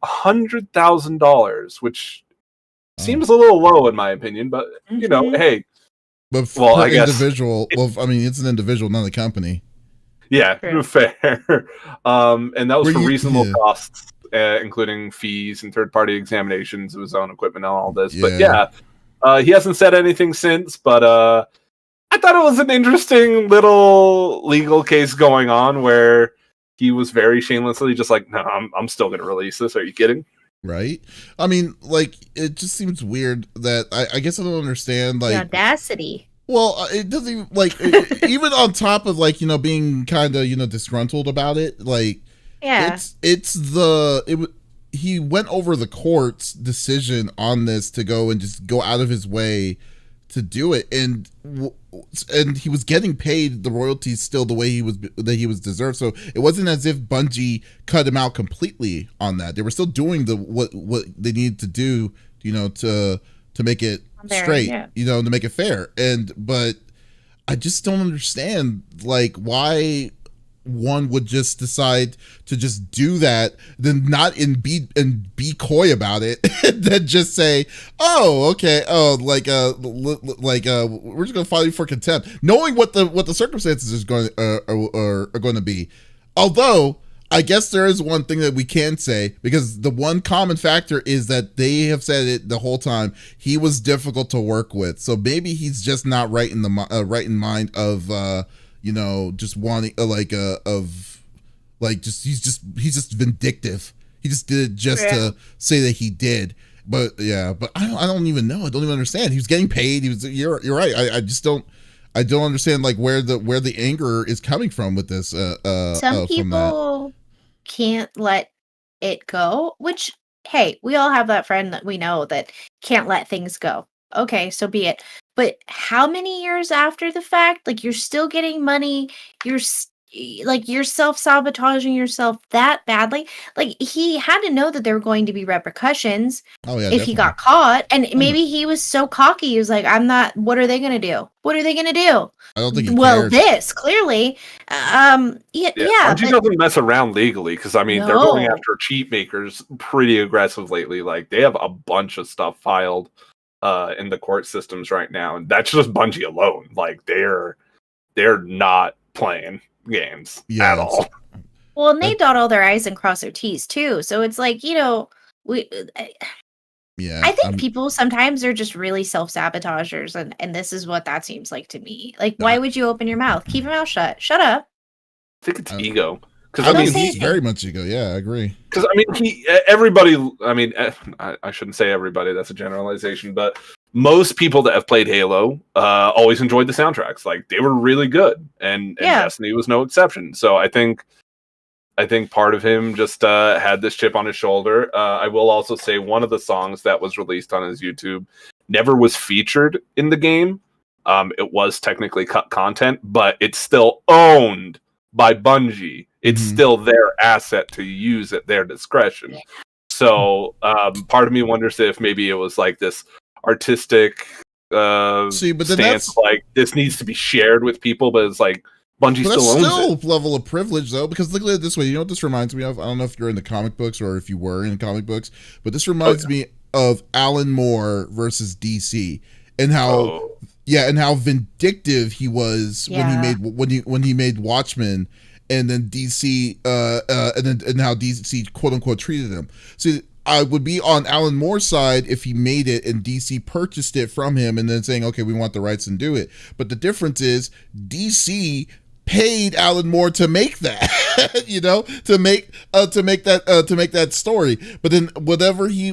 Speaker 3: $100,000, which seems a little low in my opinion, but you know, hey.
Speaker 1: But
Speaker 3: I guess
Speaker 1: individual. Well, I mean, it's an individual, not a company.
Speaker 3: Yeah, fair. And that was for reasonable costs, including fees and third-party examinations of his own equipment and all this. But he hasn't said anything since. But I thought it was an interesting little legal case going on where he was very shamelessly just like, no, I'm still going to release this. Are you kidding?
Speaker 1: Right. I mean, like, it just seems weird that I guess I don't understand, like,
Speaker 2: the audacity.
Speaker 1: Well, it doesn't even, like, even on top of, like, you know, being kind of, you know, disgruntled about it, like, he went over the court's decision on this to go and just go out of his way to do it, and he was getting paid the royalties still the way he was deserved. So it wasn't as if Bungie cut him out completely on that. They were still doing what they needed to do, you know, to make it straight, you know, to make it fair. But I just don't understand, like, why one would just decide to just do that, then not be coy about it, and then just say, "Oh, okay, we're just gonna file you for contempt," knowing what the circumstances are going to be. Although, I guess there is one thing that we can say, because the one common factor is that they have said it the whole time. He was difficult to work with, so maybe he's just not right in mind of you know, just wanting he's just vindictive. He just did it just to say that he did. But I don't even know. I don't even understand. He was getting paid. You're right. I just don't understand, like, where the anger is coming from with this.
Speaker 2: Some people can't let it go, which, hey, we all have that friend that we know that can't let things go. Okay, so be it. But how many years after the fact, like, you're still getting money, you're self-sabotaging yourself that badly? Like, he had to know that there were going to be repercussions if he got caught, and maybe he was so cocky, he was like, I'm not, what are they gonna do? What are they gonna do?
Speaker 1: I don't think he cared.
Speaker 2: This, clearly.
Speaker 3: Bungie doesn't mess around legally, because, I mean, they're going after cheat makers pretty aggressive lately. Like, they have a bunch of stuff filed in the court systems right now, and that's just Bungie alone. Like, they're not playing games at all.
Speaker 2: Well, and they dot all their I's and cross their T's too. So it's like, you know, I think people sometimes are just really self-sabotagers, and this is what that seems like to me. Like, why would you open your mouth? Keep your mouth shut. Shut up.
Speaker 3: I think it's ego.
Speaker 1: Because I mean, he's very much ego. Yeah, I agree.
Speaker 3: Because I mean, everybody. I mean, I shouldn't say everybody. That's a generalization, but most people that have played Halo always enjoyed the soundtracks. Like they were really good, and Destiny was no exception. So I think part of him just had this chip on his shoulder. I will also say one of the songs that was released on his YouTube never was featured in the game. It was technically cut content, but it's still owned by Bungie. It's still their asset to use at their discretion. So part of me wonders if maybe it was like this artistic stance, like this needs to be shared with people, but it's like Bungie still owns it.
Speaker 1: Level of privilege though, because look at it this way. You know what this reminds me of? I don't know if you're in the comic books or if you were in comic books, but this reminds me of Alan Moore versus DC and how and how vindictive he was when he made Watchmen. And then DC, and how DC quote unquote treated him. So I would be on Alan Moore's side if he made it and DC purchased it from him and then saying, okay, we want the rights and do it. But the difference is DC paid Alan Moore to make that, to make that story. But then he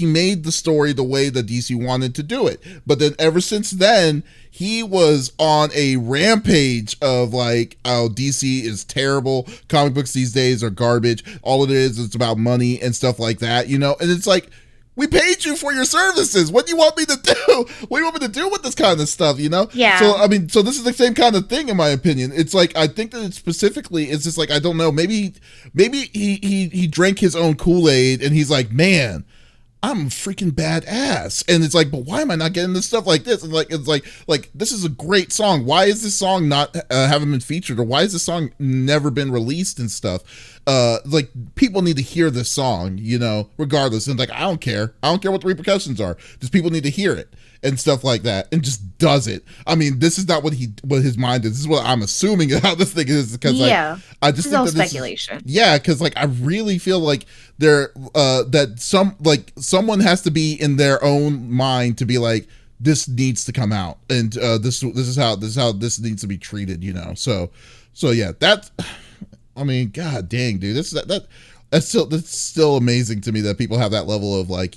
Speaker 1: made the story the way that DC wanted to do it. But then ever since then, he was on a rampage of like, oh, DC is terrible. Comic books these days are garbage. All it is, it's about money and stuff like that, And it's like, we paid you for your services. What do you want me to do? What do you want me to do with this kind of stuff,
Speaker 2: Yeah.
Speaker 1: So, I mean, so this is the same kind of thing, in my opinion. It's like, I think that it's just like, I don't know, maybe he drank his own Kool-Aid and he's like, man, I'm freaking badass. And it's like, but why am I not getting this stuff like this? And it's like this is a great song. Why is this song not haven't been featured, or why is this song never been released and stuff? Like people need to hear this song, regardless. And like, I don't care what the repercussions are. Just people need to hear it and stuff like that, and just does it. I mean, this is not what his mind is. This is what I'm assuming how this thing is, because I just think
Speaker 2: all speculation.
Speaker 1: Because like I really feel like there that someone has to be in their own mind to be like, this needs to come out, and this is how this needs to be treated, So yeah, that. I mean, god dang, dude, that's still amazing to me that people have that level of like,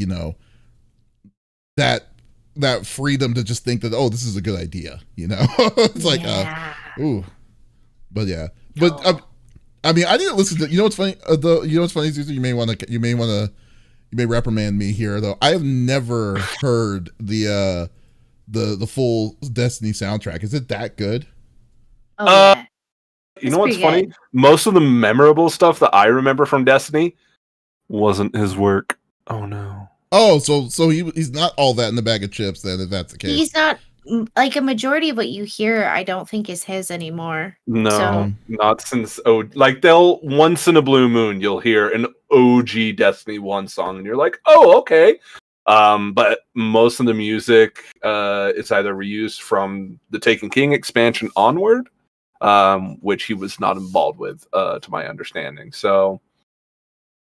Speaker 1: that freedom to just think that, oh, this is a good idea, It's like, ooh, but yeah, but I mean, I didn't listen to. What's funny? What's funny, Susan? You may reprimand me here, though. I have never heard the full Destiny soundtrack. Is it that good?
Speaker 2: Oh, yeah.
Speaker 3: You know what's funny? Good. Most of the memorable stuff that I remember from Destiny wasn't his work. Oh no.
Speaker 1: Oh, so he's not all that in the bag of chips then, if that's the case.
Speaker 2: He's not, like, a majority of what you hear, I don't think is his anymore.
Speaker 3: No, not since like they'll once in a blue moon you'll hear an OG Destiny 1 song and you're like, oh, okay. But most of the music it's either reused from the Taken King expansion onward, which he was not involved with, to my understanding. So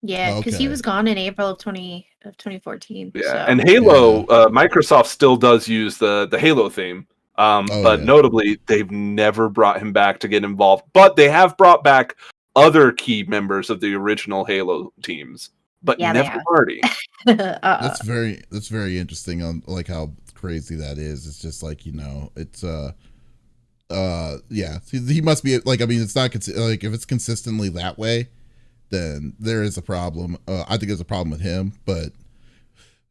Speaker 2: yeah, because he was gone in April of 2014.
Speaker 3: Yeah,
Speaker 2: so.
Speaker 3: And Halo, Microsoft still does use the Halo theme, but notably, they've never brought him back to get involved. But they have brought back other key members of the original Halo teams, but never Marty.
Speaker 1: That's very interesting on like how crazy that is. It's just like, it's he must be like, I mean, it's not like if it's consistently that way, then there is a problem. I think there's a problem with him, but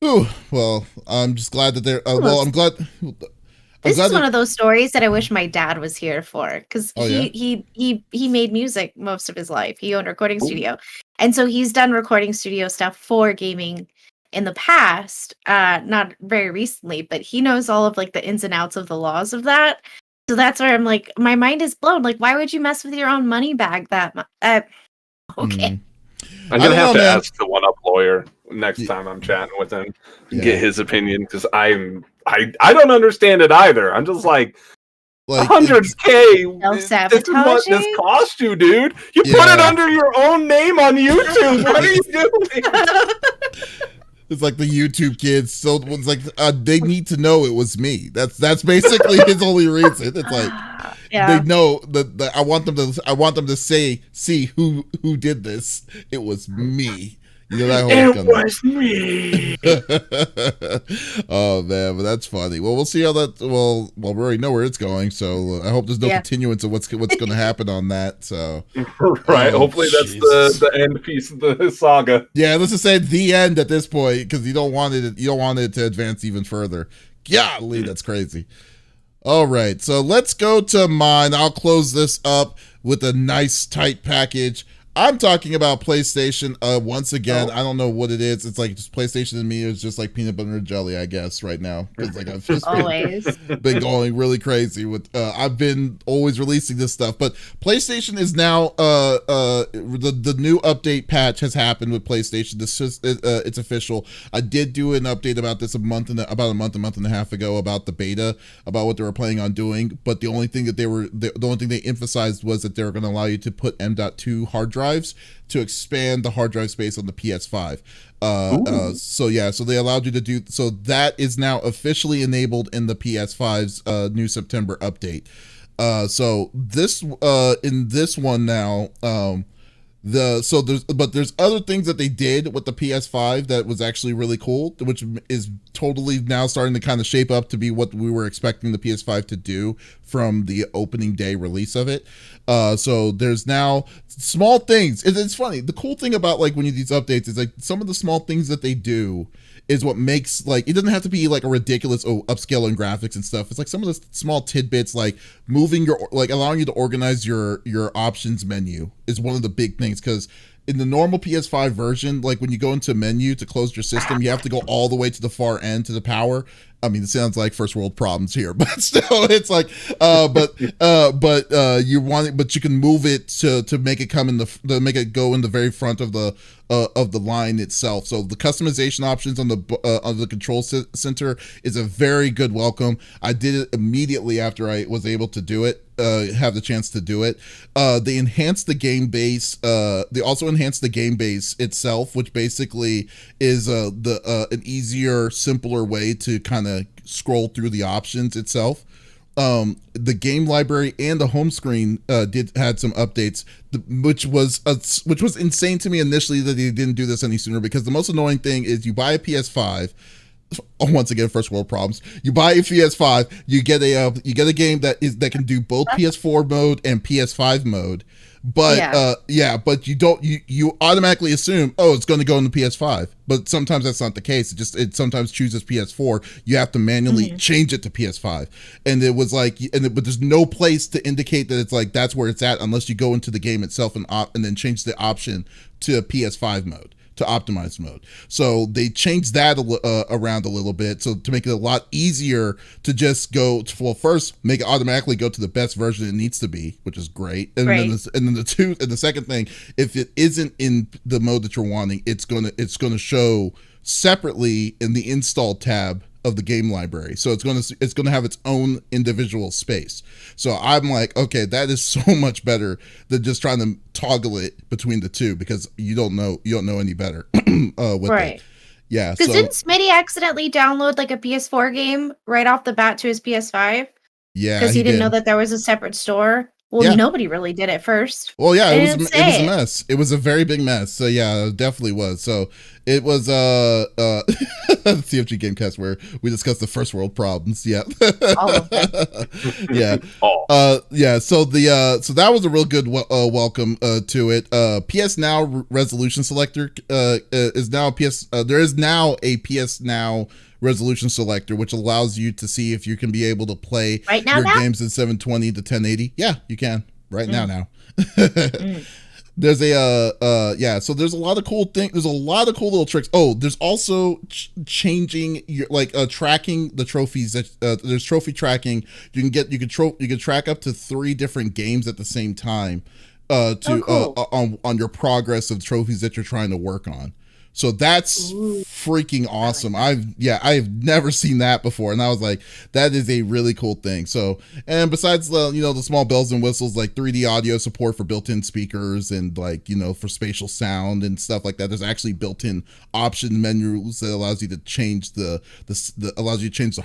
Speaker 1: well, I'm just glad that they're I'm glad
Speaker 2: this is one of those stories that I wish my dad was here for, because he made music most of his life. He owned a recording studio, and so he's done recording studio stuff for gaming in the past, not very recently, but he knows all of like the ins and outs of the laws of that. So that's where I'm like, my mind is blown. Like, why would you mess with your own money bag that much? Okay.
Speaker 3: I'm gonna have to ask the one-up lawyer next time I'm chatting with him and get his opinion, because I don't understand it either. I'm just like 100K. This is what this cost you, dude. You put it under your own name on YouTube. What are you doing?
Speaker 1: It's like the YouTube kids. So it's like they need to know it was me. That's basically his only reason. It's like they know that I want them to see who did this. It was me. You know,
Speaker 3: it was me.
Speaker 1: Oh man, but that's funny. Well, we'll see how that. Well, we already know where it's going, so I hope there's no continuance of what's going to happen on that. So,
Speaker 3: right. Hopefully, that's the end piece of the saga.
Speaker 1: Yeah, let's just say the end at this point because you don't want it. You don't want it to advance even further. Golly, that's crazy. All right, so let's go to mine. I'll close this up with a nice tight package. I'm talking about PlayStation once again. I don't know what it is. It's like just PlayStation and me is just like peanut butter and jelly, I guess, right now. Because like I've just been going really crazy with. I've been always releasing this stuff, but PlayStation is now. The new update patch has happened with PlayStation. This is it's official. I did do an update about this about a month and a half ago about the beta, about what they were planning on doing. But the only thing that the only thing they emphasized was that they were going to allow you to put M.2 hard drives to expand the hard drive space on the PS5. So they allowed you to do so. That is now officially enabled in the PS5's new September update. So this in this one now, there's other things that they did with the PS5 that was actually really cool, which is totally now starting to kind of shape up to be what we were expecting the PS5 to do from the opening day release of it. So there's now small things. It's funny. The cool thing about like when you do these updates is like some of the small things that they do is what makes like it doesn't have to be like a ridiculous upscale in graphics and stuff. It's like some of the small tidbits like moving your like allowing you to organize your options menu is one of the big things because in the normal PS5 version, like when you go into menu to close your system, you have to go all the way to the far end to the power. I mean, it sounds like first world problems here, but still, it's like, you want it, but you can move it to make it come in to make it go in the very front of the line itself. So the customization options on the control center is a very good welcome. I did it immediately after I was able to do it. Have the chance to do it. They enhanced the game base. They also enhanced the game base itself, which basically is an easier, simpler way to kind of scroll through the options itself. The game library and the home screen had some updates, which was insane to me initially that they didn't do this any sooner. Because the most annoying thing is you buy a PS5. Once again, first world problems. You buy a PS5, you get a game that can do both PS4 mode and PS5 mode, but but you automatically assume it's going to go in the PS5, but sometimes that's not the case. It sometimes chooses PS4. You have to manually change it to PS5, and it was like, but there's no place to indicate that it's like that's where it's at unless you go into the game itself and then change the option to PS5 mode. To optimize mode. So they changed that around a little bit so to make it a lot easier to just first make it automatically go to the best version it needs to be, which is great. And then the second thing, if it isn't in the mode that you're wanting, it's gonna show separately in the install tab of the game library. So it's gonna have its own individual space. So I'm like, okay, that is so much better than just trying to toggle it between the two because you don't know any better with it. Yeah.
Speaker 2: Because didn't Smitty accidentally download like a PS4 game right off the bat to his PS5?
Speaker 1: Yeah.
Speaker 2: Because he didn't know that there was a separate store. Well, nobody really did at first.
Speaker 1: Well, yeah, it was a mess. It was a very big mess. So yeah, it definitely was. So it was CFG GameCast where we discussed the first world problems. Yeah.
Speaker 2: All of them.
Speaker 1: Yeah. So that was a real good welcome to it. PS Now Resolution Selector is now there is now a PS Now Resolution Selector, which allows you to see if you can be able to play your games in 720 to 1080. Yeah, you can right now. There's so there's a lot of cool things. There's a lot of cool little tricks. Oh, there's also changing your tracking the trophies that there's trophy tracking. You can track up to 3 different games at the same time on your progress of trophies that you're trying to work on. So that's freaking awesome. I've never seen that before, and I was like, that is a really cool thing. So, and besides the the small bells and whistles like 3D audio support for built-in speakers and like for spatial sound and stuff like that, there's actually built-in option menus that allows you to change the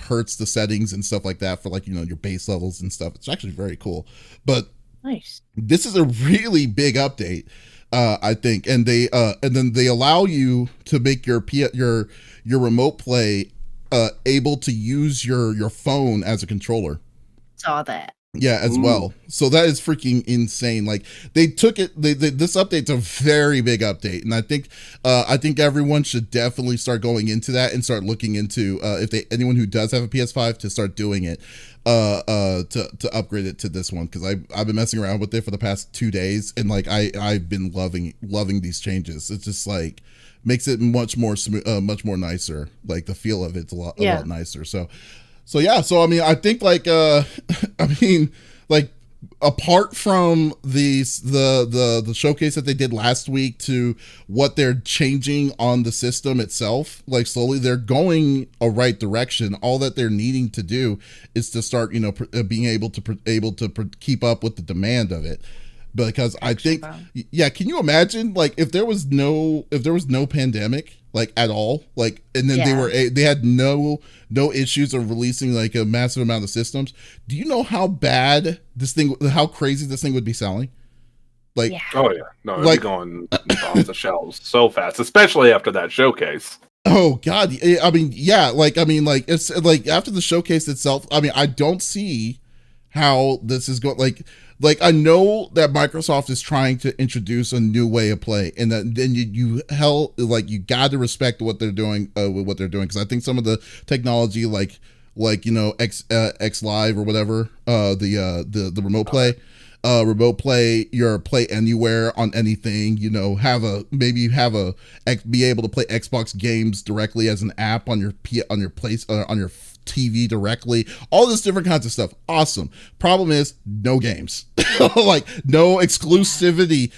Speaker 1: hertz, the settings and stuff like that for like your bass levels and stuff. It's actually very cool. But
Speaker 2: nice.
Speaker 1: This is a really big update. I think, and then they allow you to make your remote play able to use your phone as a controller.
Speaker 2: Saw that.
Speaker 1: Yeah, as well. So that is freaking insane. Like they took it. This update's a very big update, and I think everyone should definitely start going into that and start looking into anyone who does have a PS5 to start doing it. To upgrade it to this one, because I've been messing around with it for the past 2 days, and like I've been loving these changes. It's just like makes it much more much more nicer. Like the feel of it's a lot nicer. So I mean, I think like like apart from the showcase that they did last week to what they're changing on the system itself, like slowly they're going a right direction. All that they're needing to do is to start being able to keep up with the demand of it. Because I think can you imagine like if there was no pandemic like at all, like, and then they had no issues of releasing like a massive amount of systems. Do you know how how crazy this thing would be selling? Like,
Speaker 3: oh yeah, no, it'd be going off the shelves so fast, especially after that showcase.
Speaker 1: Oh God, I mean, it's like after the showcase itself. I mean, I don't see how this is going. Like I know that Microsoft is trying to introduce a new way of play, and then you got to respect what they're doing with what they're doing, because I think some of the technology like X Live or whatever, the remote play. Your play anywhere on anything, be able to play Xbox games directly as an app on your TV directly, all this different kinds of stuff. Awesome. Problem is no games. Like no exclusivity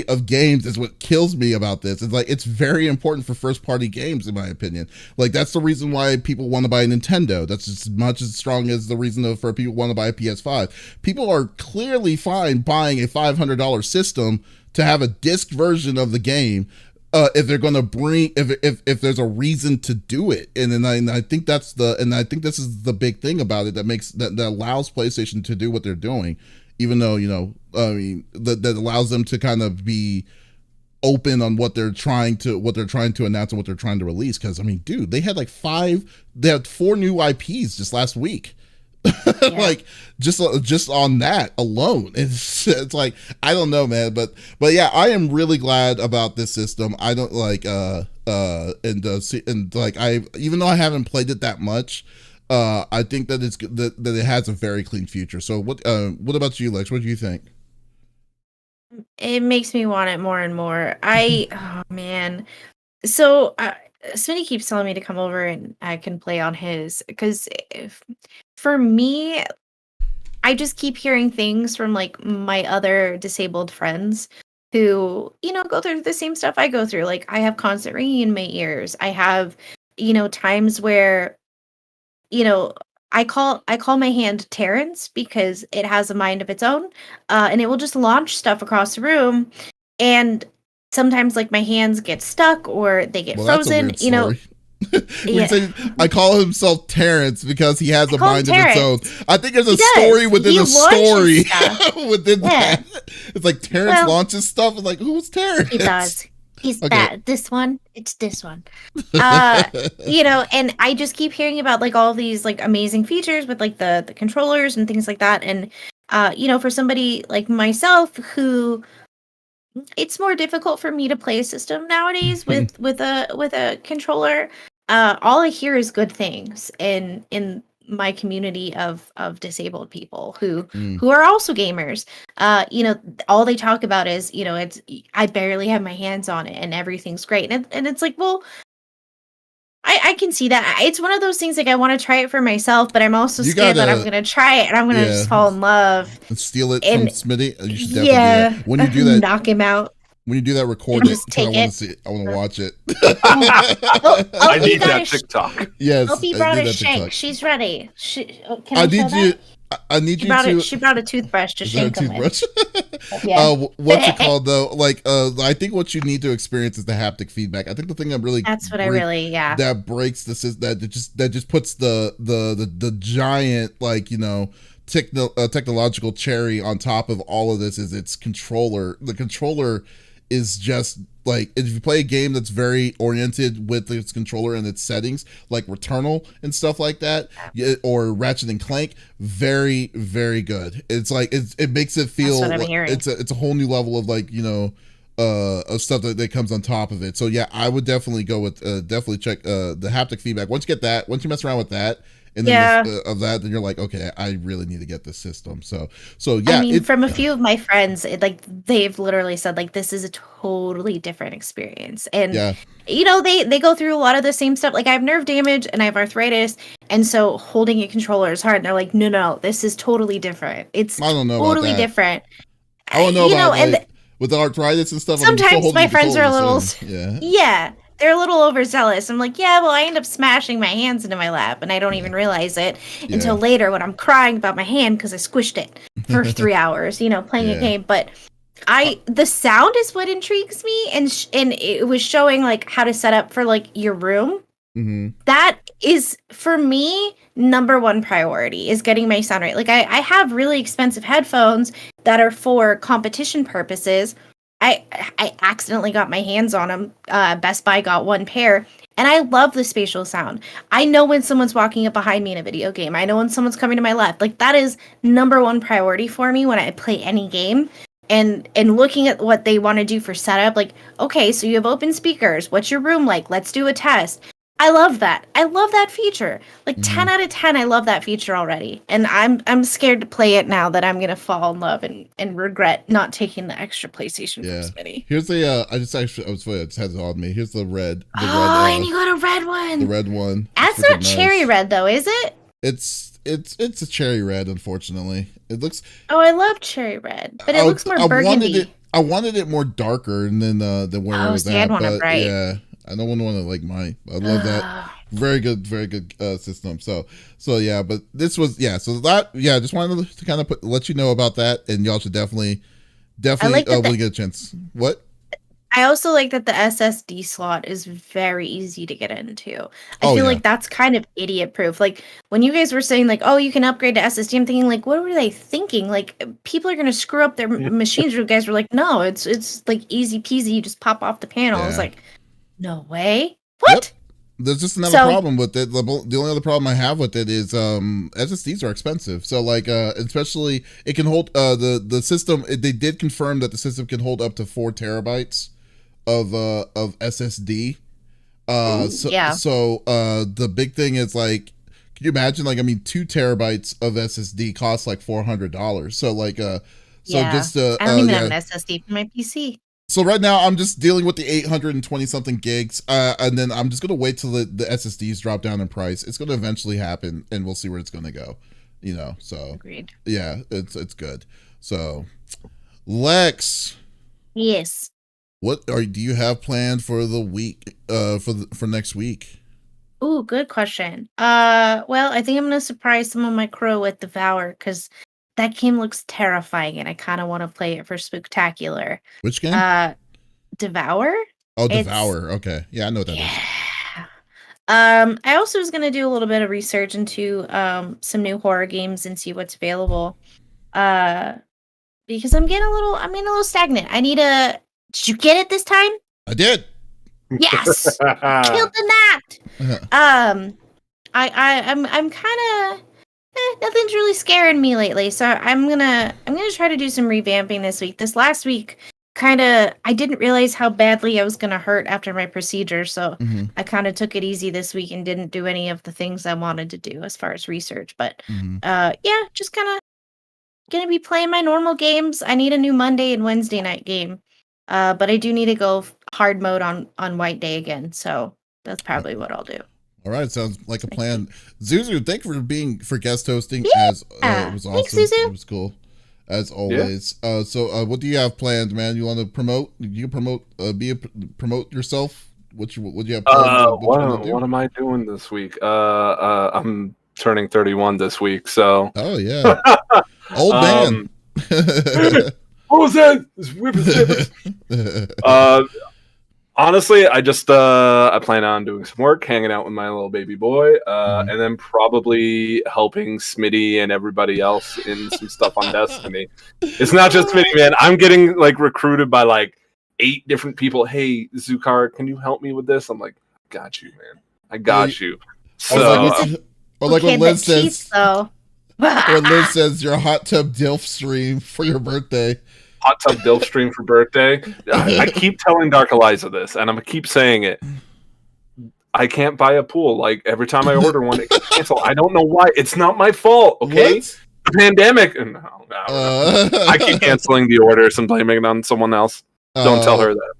Speaker 1: of games is what kills me about this. It's like, it's very important for first party games, in my opinion. Like that's the reason why people want to buy a Nintendo. That's as much as strong as the reason for people want to buy a PS5. People are clearly fine buying a $500 system to have a disc version of the game, if they're going to bring, if there's a reason to do it. And then I think this is the big thing about it that allows PlayStation to do what they're doing, even though, that allows them to kind of be open on what they're trying to announce and what they're trying to release. Cause I mean, dude, they had 4 new IPs just last week. Like just on that alone, it's like, I don't know, man, but yeah, I am really glad about this system. I don't like even though I haven't played it that much, I think that it's that it has a very clean future. So what about you, Lex? What do you think?
Speaker 2: It makes me want it more and more. Oh man, so Smitty keeps telling me to come over and I can play on his, because for me, I just keep hearing things from like my other disabled friends who, go through the same stuff I go through. Like I have constant ringing in my ears. I have, times where, I call my hand Terrence because it has a mind of its own, and it will just launch stuff across the room. And sometimes like my hands get stuck or they get frozen,
Speaker 1: Say, I call himself Terrence because he has a mind of its own. I think there's a story within a story within that. It's like Terrence launches stuff. It's like, who's Terrence?
Speaker 2: He does. He's that. This one. It's this one. And I just keep hearing about like all these like amazing features with like the controllers and things like that. And for somebody like myself who, it's more difficult for me to play a system nowadays with a controller. All I hear is good things in my community of disabled people who are also gamers. All they talk about is, it's, I barely have my hands on it and everything's great. And it's like, well, I can see that. It's one of those things like I want to try it for myself, but I'm also scared that I'm going to try it and I'm going to just fall in love
Speaker 1: and steal it from Smitty. You should definitely do that. When you do that,
Speaker 2: knock him out.
Speaker 1: When you do that, record it.
Speaker 2: just
Speaker 1: Because I
Speaker 2: take
Speaker 1: want
Speaker 2: it.
Speaker 1: to see it. I want to watch it.
Speaker 3: I
Speaker 2: Opie
Speaker 3: need
Speaker 2: got
Speaker 3: that
Speaker 2: a
Speaker 3: TikTok.
Speaker 1: Yes.
Speaker 2: Opie
Speaker 1: I
Speaker 2: brought
Speaker 1: need
Speaker 2: a
Speaker 1: that
Speaker 2: shank.
Speaker 1: TikTok.
Speaker 2: She's ready. Can
Speaker 1: I
Speaker 2: I show
Speaker 1: need you.
Speaker 2: that?
Speaker 1: I need
Speaker 2: She
Speaker 1: you
Speaker 2: brought
Speaker 1: to.
Speaker 2: She brought a toothbrush to
Speaker 1: Is that a
Speaker 2: shank him with.
Speaker 1: toothbrush?
Speaker 2: Yeah.
Speaker 1: What's it called though? Like, I think what you need to experience is the haptic feedback. I think the thing that really
Speaker 2: That's what I really, yeah.
Speaker 1: that breaks this is that just puts the giant, like, you know, technological cherry on top of all of this is its controller. The controller is just like, if you play a game that's very oriented with its controller and its settings, like Returnal and stuff like that, or Ratchet and Clank, very, very good. It's like it makes it feel
Speaker 2: That's what I'm
Speaker 1: like
Speaker 2: hearing.
Speaker 1: it's a whole new level of, like, you know, of stuff that comes on top of it. So yeah, I would definitely go with definitely check the haptic feedback. Once you get that, once you mess around with that, and then of that, then you're like, okay, I really need to get this system. So yeah.
Speaker 2: I mean, from a few of my friends, like, they've literally said, like, this is a totally different experience. And you know, they go through a lot of the same stuff. Like, I have nerve damage and I have arthritis, and so holding a controller is hard. And they're like, no, this is totally different. It's
Speaker 1: I don't know
Speaker 2: totally
Speaker 1: about that.
Speaker 2: different.
Speaker 1: I don't know about, like,
Speaker 2: and
Speaker 1: with the arthritis and stuff.
Speaker 2: sometimes my friends are a little,
Speaker 1: yeah,
Speaker 2: they're a little overzealous. I'm like, yeah, well, I end up smashing my hands into my lap, and I don't even realize it until later when I'm crying about my hand because I squished it for 3 hours, you know, playing a game. But the sound is what intrigues me, and it was showing, like, how to set up for, like, your room.
Speaker 1: Mm-hmm.
Speaker 2: That is, for me, number one priority, is getting my sound right. Like, I have really expensive headphones that are for competition purposes. I accidentally got my hands on them. Best Buy got one pair, and I love the spatial sound. I know when someone's walking up behind me in a video game. I know when someone's coming to my left. Like, that is number one priority for me when I play any game. And looking at what they want to do for setup, like, okay, so you have open speakers. What's your room like? Let's do a test. I love that. I love that feature. Like, 10 out of 10, I love that feature already. And I'm scared to play it now that I'm going to fall in love and regret not taking the extra PlayStation First Mini.
Speaker 1: Here's the, I just had it on me. Here's the red.
Speaker 2: And you got a red one.
Speaker 1: The red one.
Speaker 2: That's not cherry red, though, is it?
Speaker 1: It's a cherry red, unfortunately. It looks...
Speaker 2: Oh, I love cherry red. But it looks more burgundy.
Speaker 1: I wanted it more darker than where it was at.
Speaker 2: I'd want it bright.
Speaker 1: Yeah. I don't want to like mine. I love that. Very good system. So yeah, but this was, so that, just wanted to kind of let you know about that, and y'all should definitely
Speaker 2: like
Speaker 1: when you get a chance. What?
Speaker 2: I also like that the SSD slot is very easy to get into. I feel like that's kind of idiot proof. Like, when you guys were saying, like, oh, you can upgrade to SSD, I'm thinking, like, what were they thinking? Like, people are going to screw up their machines. You guys were like, no, it's like easy peasy. You just pop off the panel. I was like, no way. What?
Speaker 1: Yep. There's just another problem with it. The only other problem I have with it is SSDs are expensive. So, like, especially it can hold the system. They did confirm that the system can hold up to 4 terabytes of SSD. So the big thing is, like, can you imagine? Like, I mean, 2 terabytes of SSD costs like $400. So, like, I don't
Speaker 2: even have an SSD for my PC.
Speaker 1: So right now I'm just dealing with the 820 something gigs, and then I'm just gonna wait till the SSDs drop down in price. It's gonna eventually happen, and we'll see where it's gonna go. You know, so
Speaker 2: agreed.
Speaker 1: Yeah, it's good. So, Lex,
Speaker 2: yes,
Speaker 1: do you have planned for the week? For next week?
Speaker 2: Ooh, good question. Well, I think I'm gonna surprise some of my crew with Devour, because that game looks terrifying, and I kind of want to play it for Spooktacular.
Speaker 1: Which game?
Speaker 2: Devour.
Speaker 1: Oh, Devour. Okay, yeah, I know what that is.
Speaker 2: I also was gonna do a little bit of research into some new horror games and see what's available. Because I'm getting a little stagnant. Did you get it this time?
Speaker 1: I did.
Speaker 2: Yes, killed the gnat. I'm kind of. Nothing's really scaring me lately, so I'm gonna try to do some revamping this week. This last week, I didn't realize how badly I was gonna hurt after my procedure, so I kind of took it easy this week and didn't do any of the things I wanted to do as far as research. But just kind of gonna be playing my normal games. I need a new Monday and Wednesday night game, but I do need to go hard mode on White Day again, so that's probably what I'll do.
Speaker 1: All right, sounds like a plan. Zuzu, thank you for guest hosting.
Speaker 2: Yeah.
Speaker 1: It was awesome.
Speaker 2: Thanks, Zuzu.
Speaker 1: It was cool. as always. So what do you have planned, man? You want to promote? You promote? Promote yourself. What you have planned?
Speaker 3: What am I doing this week? I'm turning 31 this week, so.
Speaker 1: Oh yeah, old man.
Speaker 3: What was that? Honestly, I just I plan on doing some work, hanging out with my little baby boy, and then probably helping Smitty and everybody else in some stuff on Destiny. It's not just Smitty, man. I'm getting like recruited by like 8 different people. Hey, Zukar, can you help me with this? I'm like, got you, man. I got you. So,
Speaker 1: or like when Liz says, when Liz says your hot tub DILF stream for your birthday.
Speaker 3: Hot tub DILF stream for birthday. I keep telling Dark Eliza this, and I'm gonna keep saying it. I can't buy a pool. Like every time I order one, it gets canceled. I don't know why. It's not my fault. Okay,
Speaker 1: what?
Speaker 3: The pandemic. No. I keep canceling the orders and blaming it on someone else. Don't tell her that.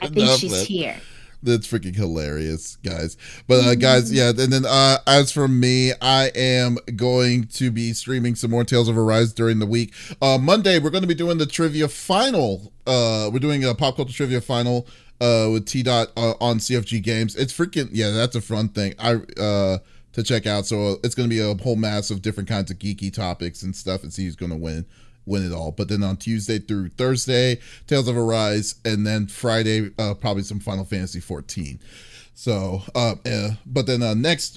Speaker 2: I think she's here.
Speaker 1: That's freaking hilarious, guys. But guys, yeah, and then as for me, I am going to be streaming some more Tales of Arise during the week. Monday, we're going to be doing the trivia final. We're doing a pop culture trivia final with T Dot on CFG Games. It's freaking, yeah, that's a fun thing to check out. So it's going to be a whole mass of different kinds of geeky topics and stuff, and see who's going to win it all. But then on Tuesday through Thursday, Tales of Arise, and then Friday, probably some Final Fantasy 14. So, but then next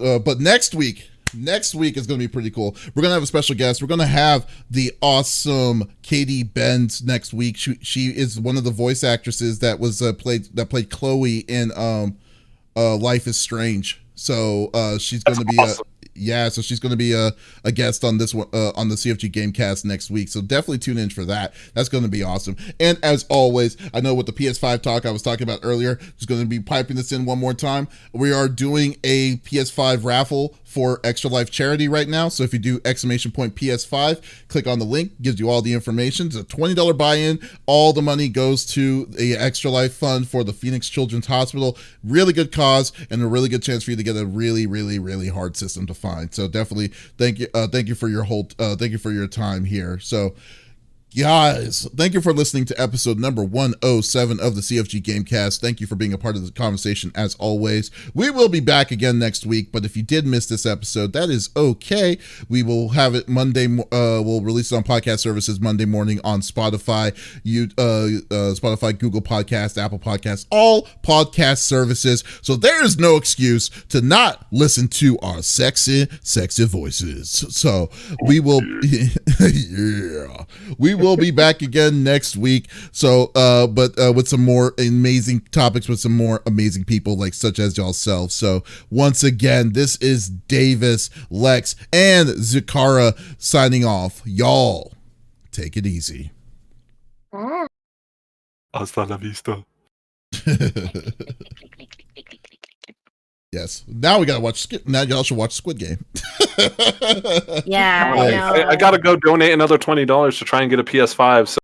Speaker 1: week is going to be pretty cool. We're going to have a special guest. We're going to have the awesome Katie Benz next week. She is one of the voice actresses that was played Chloe in Life is Strange. So she's going to be awesome. So she's going to be a guest on this one on the CFG GameCast next week. So definitely tune in for that. That's going to be awesome. And as always, I know with the PS5 talk I was talking about earlier, just going to be piping this in one more time. We are doing a PS5 raffle for Extra Life charity right now. So if you do !PS5, click on the link, gives you all the information. It's a $20 buy-in. All the money goes to the Extra Life Fund for the Phoenix Children's Hospital. Really good cause and a really good chance for you to get a really, really, really hard system to find. So definitely thank you for your time here. So guys, thank you for listening to episode number 107 of the CFG Gamecast. Thank you for being a part of the conversation as always. We will be back again next week, but if you did miss this episode, that is okay. We will have it Monday. We'll release it on podcast services Monday morning on Spotify, Spotify, Google Podcasts, Apple Podcasts, all podcast services. So there is no excuse to not listen to our sexy voices. So we will, we will be back again next week. So, but with some more amazing topics with some more amazing people like such as y'all selves. So once again, this is Davis, Lex, and Zakara signing off. Y'all take it easy.
Speaker 3: Hasta la vista.
Speaker 1: Yes. Now we gotta watch. Now y'all should watch Squid Game.
Speaker 2: Yeah,
Speaker 3: I gotta go donate another $20 to try and get a PS5. So